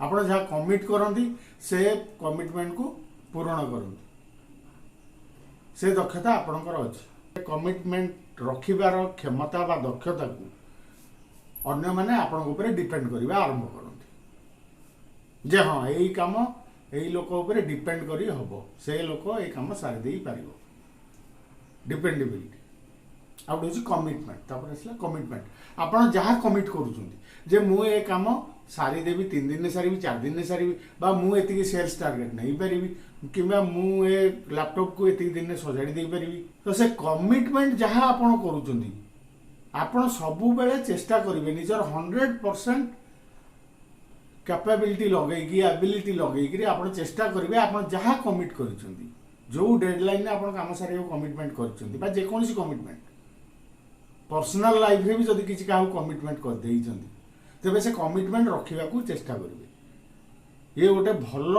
आपण जहाँ कमिट करंती से कमिटमेंट को पूर्ण करंती से दक्षता आपणकर अछि कमिटमेंट रखिबार क्षमता बा दक्षता को अन्य माने आपण ऊपर डिपेंड करबा आरंभ करंती जे हाँ यही काम यही लोक ऊपर डिपेंड करी हबो से लोक ए काम सारी देई पारिबो डिपेंडेबिलिटी आउ हूँ कमिटमेंट तापर आसला कमिटमेंट आपड़ जहाँ कमिट करुँच जे मु ए काम सारीदेवी 3 दिन सारी 4 दिन सारी बा मु एति सेल्स टार्गेट नहीं पारि कि मु ए लैपटॉप को एति दिन सजाड़ी दे पारि तो से कमिटमेंट जहाँ आपड़ करुँच आपड़ सबु बेले चेष्टा करेंगे निजर 100% कैपेबिलिटी लगेगी एबिलिटी लगेगी आप चेष्टा करेंगे आप जहाँ कमिट कर जो डेडलाइन आप काम सारे कमिटमेंट कर जेकोसी कमिटमेंट पर्सनल लाइफ रे भी जदि किसी क्या कमिटमेंट कर तेरे से कमिटमेंट रखा चेष्टा करेंगे ये गोटे भल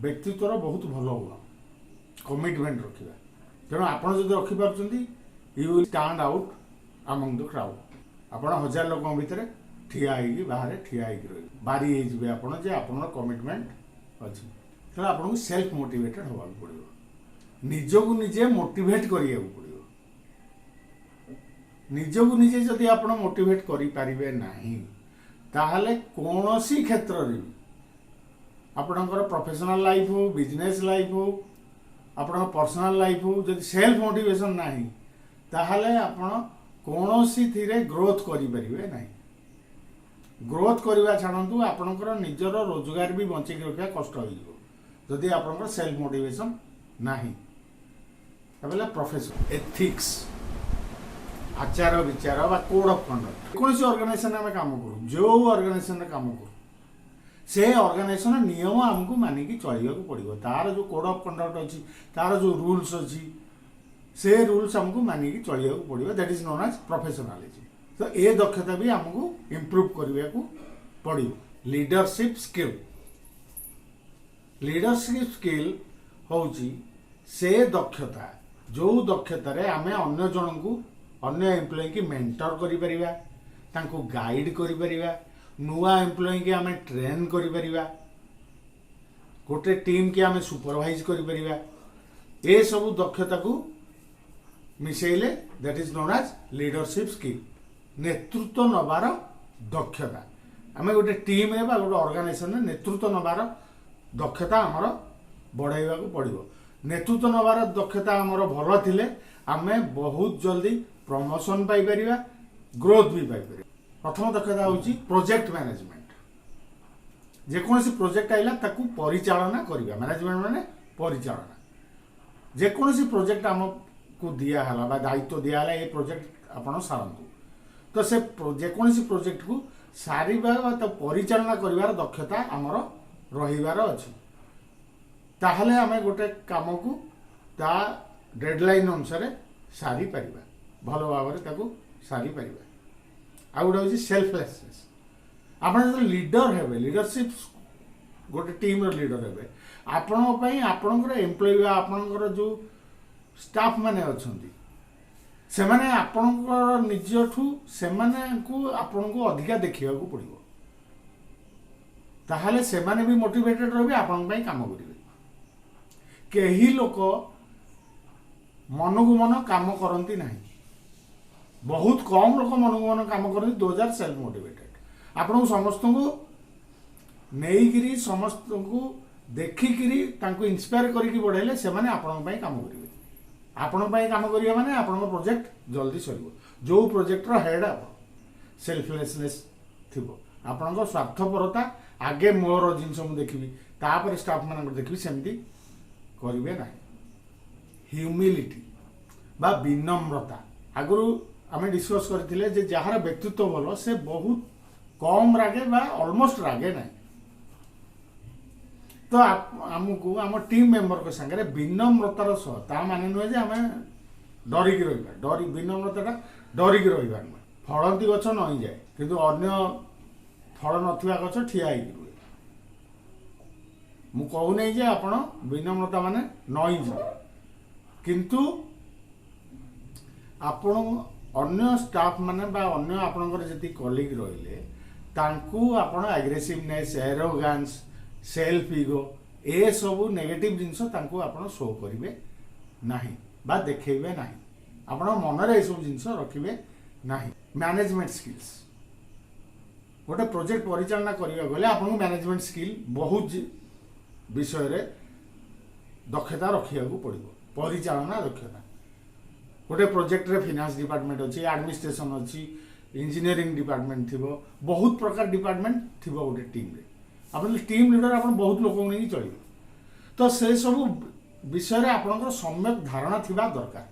व्यक्तित्वर बहुत भल गुण कमिटमेंट रखा तेणु आप रखिपुर you will stand out among the crowd आप 1000 लोक भितर ठिया बाहर ठिया रही बारी हो आप कमिटमेंट अच्छी तेनाली आपको सेल्फ मोटिवेटेड होगा पड़ो निजक निजे मोटिवेट करिया पड़ो निजक निजे जदि आप मोटिवेट करें नहीं ताहले कौनसी क्षेत्र रे आपणकर प्रोफेशनल लाइफ हो बिजनेस लाइफ हो आपण पर्सनल लाइफ हो जदि सेल्फ मोटिवेशन नहीं ताहले आपण कौनसी थीरे ग्रोथ करें नहीं ग्रोथ करवा छाड़ू आपणकर निजर रोजगार भी बंचिक रखा कष्ट हो जदि आपणकर सेल्फ मोटिवेशन नहीं प्रोफेशन एथिक्स आचार विचार बा कोड ऑफ कंडक्ट कौन ऑर्गेनाइजेशन में काम करूँ जो ऑर्गेनाइजेशन में काम करूँ से ऑर्गेनाइजेशन नियम आमको मानिकी चलने पड़ो तार जो कोड ऑफ कंडक्ट अच्छी तार जो रूल्स अच्छी से रूल्स आमको मानिकी चलने पड़ो that is known as professionalism तो ये दक्षता भी आमको इम्प्रूव करने को पड़ो लीडरशिप स्किल हूँ से दक्षता जो दक्षतार आम अन्य जन को अन्य एम्प्लॉय की मेंटर करिपरिबा गाइड करिपरिबा नुआ एम्प्लॉय की आम ट्रेन करिपरिबा गोटे टीम की आम सुपरवाइज करिपरिबा ए सब दक्षता को मिसेले that is known as leadership skill नेतृत्व नबार दक्षता आम गोटे टीम रे बा गोटे ऑर्गेनाइजेशन नेतृत्व नबार दक्षता आमर बढ़ाइबा को पड़ो नेतृत्व नबार दक्षता आमर भल थिले आमे बहुत जल्दी प्रमोशन पाई परिबा ग्रोथ भी पाई परिबा प्रथम दक्षता होची प्रोजेक्ट मैनेजमेंट जेकोसी प्रोजेक्ट आइला ताकू परिचालना करिबा मैनेजमेंट माने परिचालना जेकोसी प्रोजेक्ट आमको दिहला दायित्व दिहला ये प्रोजेक्ट आपण सारंतु तो से जेकोसी प्रोजेक्ट को सारिबा तो परिचालना करिवार दक्षता आमर रहिबार अछि ताहले आमे गोटे काम को ता डेडलाइन अनुसार सारी परिबा भलो भाବରେ ताको सारी परिबा आ गोटे होची सेल्फलेसनेस आपण जो लीडर हेबे लीडरशिप गोटे टीम रो लीडर हेबे आपण पई आपणकर एम्प्लॉय आपणकर जो स्टाफ माने अछंती से माने आपणकर निजठू से माने को आपण को अधिका देखिबा को पड़िबो ताहाले से माने भी मोटिवेटेड रहबे आपण पई काम करिवे केही लोक मन को मन काम करती ना बहुत कम लोक मन को मन काम करती 2000 सेल्फ मोटिवेटेड आपन समस्त को नहीं समस्त को देखिकी इंस्पायर करके बढ़ाइले से माने आपण पई काम करेंगे आपण पई काम करिया माने आपण प्रोजेक्ट जल्दी सरिबो जो प्रोजेक्ट रो हेड आप सेल्फलेसनेस थिबो आपण स्वार्थपरता आगे मोर जिनस मु देखिबी तापर स्टाफ मान देखिबी सेमती करिवे ना ह्यूमिलिटी बा विनम्रता आगु आम डिस्कस करथिले जे जहार व्यक्तित्व भलो से बहुत कम रागे बा ऑलमोस्ट रागे ना तो आमको आम टीम मेंबर को संगे विनम्रतार सह ता माने नुहे जे आमे डरिक रहिबा डरी विनम्रताटा डरिक रहिबा नुहे फलंती गछ नई जाए किंतु अन्य फल नथिबा गछ ठिया होई रुहे मु कहू नै जे आपण विनम्रता माने नई जाए किंतु आपण अन्य स्टाफ माने बा अन्य आपणकर जति कलीग रहिले तांकू आपण एग्रेसिवनेस एरोगांस सेल्फ इगो ए सब नेगेटिव जिनस तांकू आपण शो करिवे नाही बा देखेबे नाही आपण मन रे सब जिनस रखिबे नाही मैनेजमेंट स्किल्स गोटे प्रोजेक्ट परिचालना करिया गले आपण मैनेजमेंट स्किल बहुत विषय रे दक्षता रखिया को पड़िबो परिचालना दक्षता गोटे प्रोजेक्ट रे फाइनेंस डिपार्टमेंट अच्छी एडमिनिस्ट्रेशन अच्छी इंजीनियरिंग डिपार्टमेंट थिबो बहुत प्रकार डिपार्टमेंट थिबो गोटे टीम रे अपन टीम लीडर अपन बहुत लोक नहीं चलिए तो से सब विषय रे आपनकर सम्यक धारणा थिबा दरकार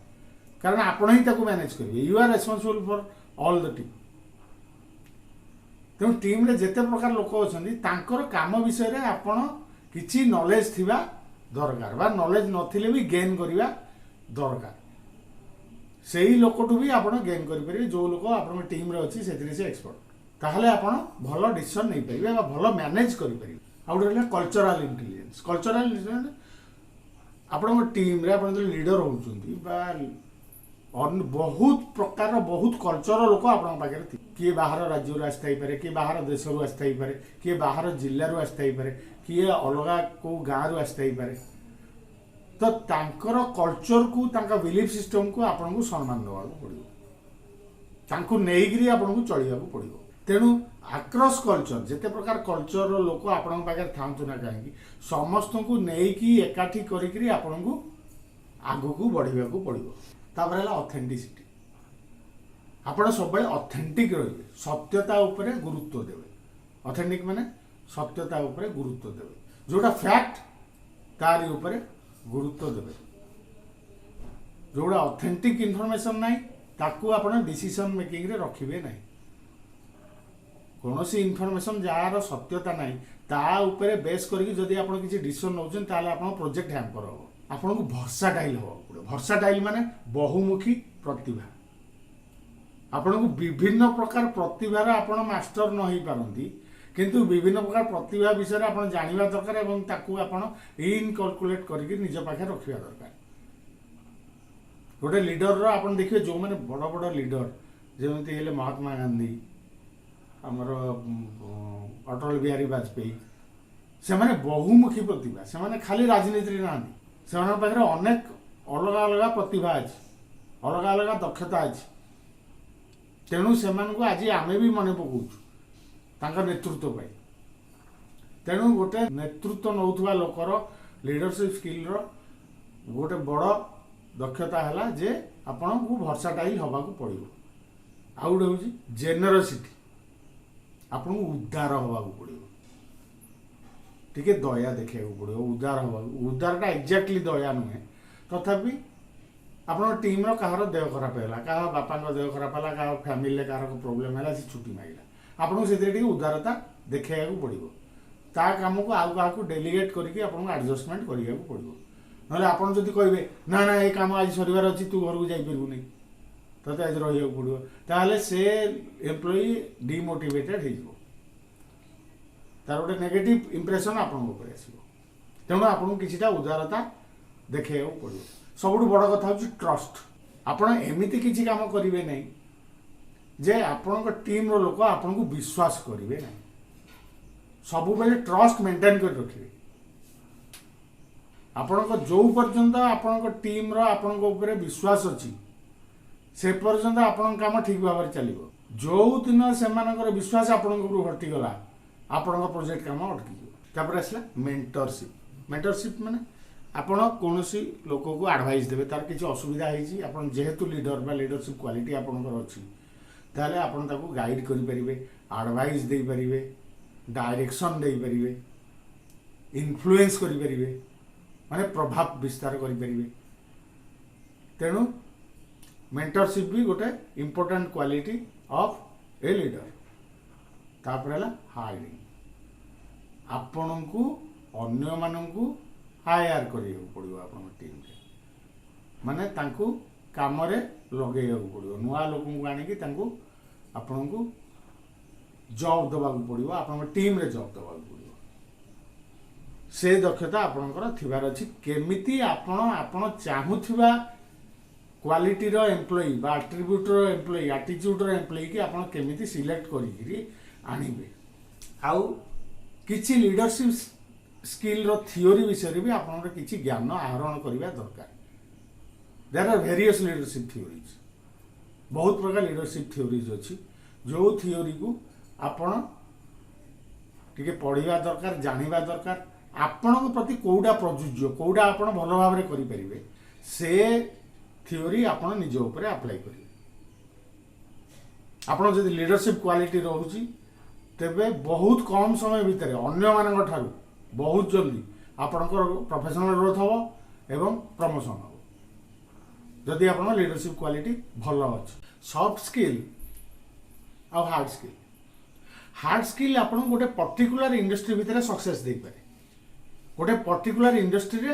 कारण आपण ही ताको मैनेज करिवे you are responsible for all the team तो टीम रे जेते प्रकार लोक अछंती तांकर काम विषय रे आपण किछि नॉलेज थिबा दरकार बा नॉलेज नथिले भी गेन करिवा दरकार सेही लोकटू भी आपण गेन करि परिबे जो लोक आपण टीम रे अछि सेथिरे से एक्सपर्ट ताहले आपण भलो डिसीजन नै परिबे बा भलो मैनेज करि परिबे आउ रहला कल्चरल इंटेलिजेंस आपण टीम रे आपण लीडर होउचंती बा बहुत प्रकार बहुत कल्चर लोक आपण पाखे किए बाहर राज्य रू आस्थाई पारे किए बाहर देश रू आस्थाई पारे किए बाहर जिल्ला रू आस्थाई पारे किए अलग को गाँ रू आस्थाई पारे तो तांकर कल्चर को तांका बिलीफ सिस्टम को आपन को सम्मान देवा पड़ो तांको नेइगिरी आपन को चलिया पड़ो तेणु आक्रॉस कल्चर जेते प्रकार कल्चर लोक आपन पाखे थांतु ना कहीं समस्त को नेइकी एकाठी करिकरी आपन को आगु को बढ़िया को पड़ो तापर है ऑथेंटिसिटी आपण सब ऑथेंटिक रहिबे सत्यता उपरे गुरुत्व देवे ऑथेंटिक माने सत्यता उपरे गुरुत्व देवे जोटा फैक्ट तारी उपरे गुरुत्व देवे जोड़ा ऑथेंटिक इनफॉरमेशन नाही ताकू आपण डिसीजन मेकिंग रे रखिबे नाही कोनोसी इनफॉरमेशन जार सत्यता नाही ता उपरे बेस करके जदी आपण किछि डिसीजन नउछन ताले आपण प्रोजेक्ट हैम्पर हो आपण को भर्साटाइल हो भर्साटाइल माने बहुमुखी प्रतिभा आपण को विभिन्न प्रकार प्रतिभार आपण मास्टर न होई पारंती किंतु विभिन्न प्रकार प्रतिभा विषय आपण जानिबा दरकार एवं ताकू आपण इनकैलकुलेट करके निज पाखे रखिबा दरकार गोटे लीडर रो आपण देखिबे जो माने बड़ बड़ लीडर जेमति हेले महात्मा गांधी हमर अटल बिहारी वाजपेयी से माने बहुमुखी प्रतिभा से माने खाली राजनीति रे नांदी से माने पाखे अनेक अलग अलग प्रतिभा अछि अलग अलग दक्षता अछि तेणु से आज आमे भी मन पकाउछु तांका नेतृत्व पाई तेणु गोटे नेतृत्व नौथुवा लोकर लीडरशिप स्किल रो गोटे बड़ दक्षता है जे आपण को भर्साटाइल हवा को पड़ो आउ गोटे हूँ जेनरसिटी आपण को उदार हवा को पड़ो टिके दया देखा पड़ो उदार हवा उदारटा एक्जाक्टली दया नुहे तथापि आप टीम कहार देह खराब है क्या बापा देह खराब है क्या फैमिली कहार प्रोब्लेम है छुट्टी मांगला आपको से उदारता देखा पड़ो ता कम को आउ क्या डेलीगेट करके एडजस्टमेंट करने पड़ो ना आपड़ जब कहे ना ना ये कम आज सर अच्छी तू घर को जापरूनी तो आज रहा पड़ो ताहले से एम्प्लॉई डिमोटिवेटेड हो तार गोटे नेगेटिव इंप्रेशन आपको तेणु आपको किसी उदारता देखा पड़ो सबुठ बड़ कथा हूँ ट्रस्ट आपण एमती किसी काम करेंगे नहीं जे आपण टीम रो लोक आपन को विश्वास करेंगे नहीं सब बेले ट्रस्ट मेंटेन कर रखिए आपण जो पर्यंत आपण टीम रो आपण ऊपर विश्वास अच्छी से पर्यंत आपण काम ठीक भाव चलो जो दिन से विश्वास आपण हटिगला आपण प्रोजेक्ट काम अटकी आसला मेंटरशिप माने आपण कौन लोक को एडवाइस देवे तार किसी असुविधा होती जेहेतु लीडर बा लीडरशिप क्वालिटी आपंकर अच्छी ताहले आपण ताको गाइड करि परिबे एडवाइस दे परिबे डायरेक्शन दे परिबे इन्फ्लुएंस करि परिबे माने प्रभाव विस्तार करि परिबे तेणु मेंटरशिप भी गोटे important quality of a leader तापर हायरिंग आपण को अन्य माननकु हायर करिया पड़ो आप टीम माने तांकु काम रे लगे पड़ो नुआ लोक आनिकी आपण को जॉब दबा पड़ो आप टीम रे जॉब दबा पड़ो से दक्षता आपणकर थिबार अछि केमिति आपण चाहुथिबा क्वालिटी रो एम्प्लॉई बा एट्रिब्यूट रो एम्प्लॉई एटीट्यूड रो एम्प्लॉई की आपण केमिति सिलेक्ट करिकरी आनिबे आउ किछि लीडरशिप स्किल रो थियोरी विषय भी आपन किछि ज्ञान आहरण करबा दरकार there are various leadership theories बहुत प्रकार लीडरशिप थियोरीज अछि जो थियोरी को आपन टिके पढ़िबा दरकार जानिबा दरकार आपन को प्रति कोडा प्रयोज्य कोडा आपन भलो भाव रे करि परिबे से थियोरी आपन निज ऊपर अप्लाई करिवे आपन जदि लीडरशिप क्वालिटी रहउची तेबे बहुत कम समय भितर अन्य मानक ठारू बहुत जल्दी आपणकर प्रोफेशनल ग्रोथ हम एवं प्रमोशन हम जदि आप लीडरशिप क्वालिटी भल अच्छे सॉफ्ट स्किल आ हार्ड स्किल आप गोटे पर्टिकुलर इंडस्ट्री भितर सक्सेस दे पारे गोटे पर्टिकुलर इंडस्ट्री रे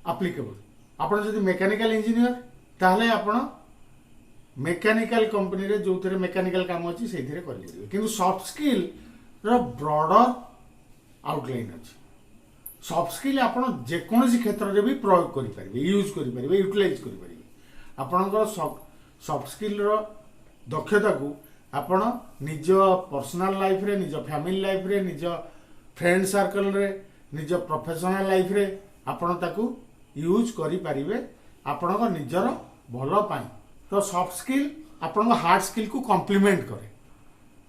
एप्लिकेबल आप जदि मेकानिकल इंजीनियर ताहले आपण मेकानिकल कंपनी रे जो थे मेकानिकल काम अच्छी से किंतु सॉफ्ट स्किल रो ब्रॉडर आउटलाइन अच्छी सॉफ्ट स्किल आप जेकोसी क्षेत्र में भी प्रयोग करें यूज करें यूटिलाइज करें आपणकर सॉफ्ट स्किल रो दक्षता को आपण निज पर्सनल लाइफ रे निज फैमिली लाइफ रे निज फ्रेंड सर्कल रे निज प्रोफेशनल लाइफ रे आपण ताकू यूज करें आपणकर निजर भल पाई तो सॉफ्ट स्किल आपण हार्ड स्किल को कॉम्प्लीमेंट करे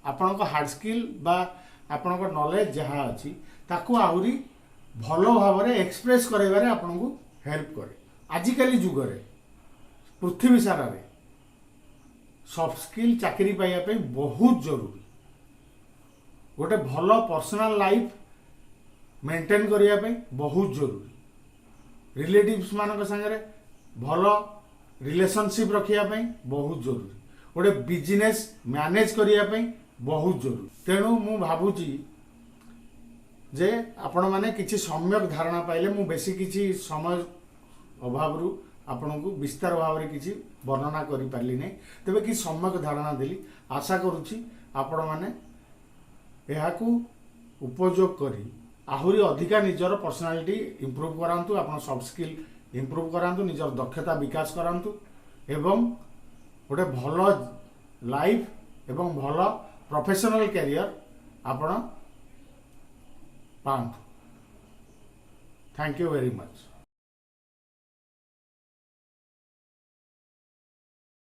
आपण हार्ड स्किल बा आपण नॉलेज जहाँ अच्छी ताकू आहरी भल भाव में एक्सप्रेस करारे आपन को हेल्प करे आजिकल जुगरे पृथ्वी सारा रे सॉफ्ट स्किल चाकरी पाइबा बहुत जरूरी गोटे भल पर्सनल लाइफ मेंटेन करने बहुत जरूरी रिलेटिव्स मान संगे भल रिलेशनशिप रखापी बहुत जरूरी गोटे बिजनेस मैनेज करने बहुत जरूरी तेणु मु भावुची जे आपण माने किछि सम्यक धारणा पाइले मु बेसी किछि समय अभाव रु आपण को विस्तार भाव रे किछि वर्णना करि पारली नै तबे कि सम्यक धारणा देली आशा करूची आपण माने एहा को उपयोग करी आहुरी अधिका निजर पर्सनालिटी इंप्रूव करांतु आपण सॉफ्ट स्किल इंप्रूव करांतु निजर दक्षता विकास करांतु एवं गोटे भल लाइफ एवं भल प्रोफेशनल कैरियर आपण पांतु थैंक यू वेरी मच।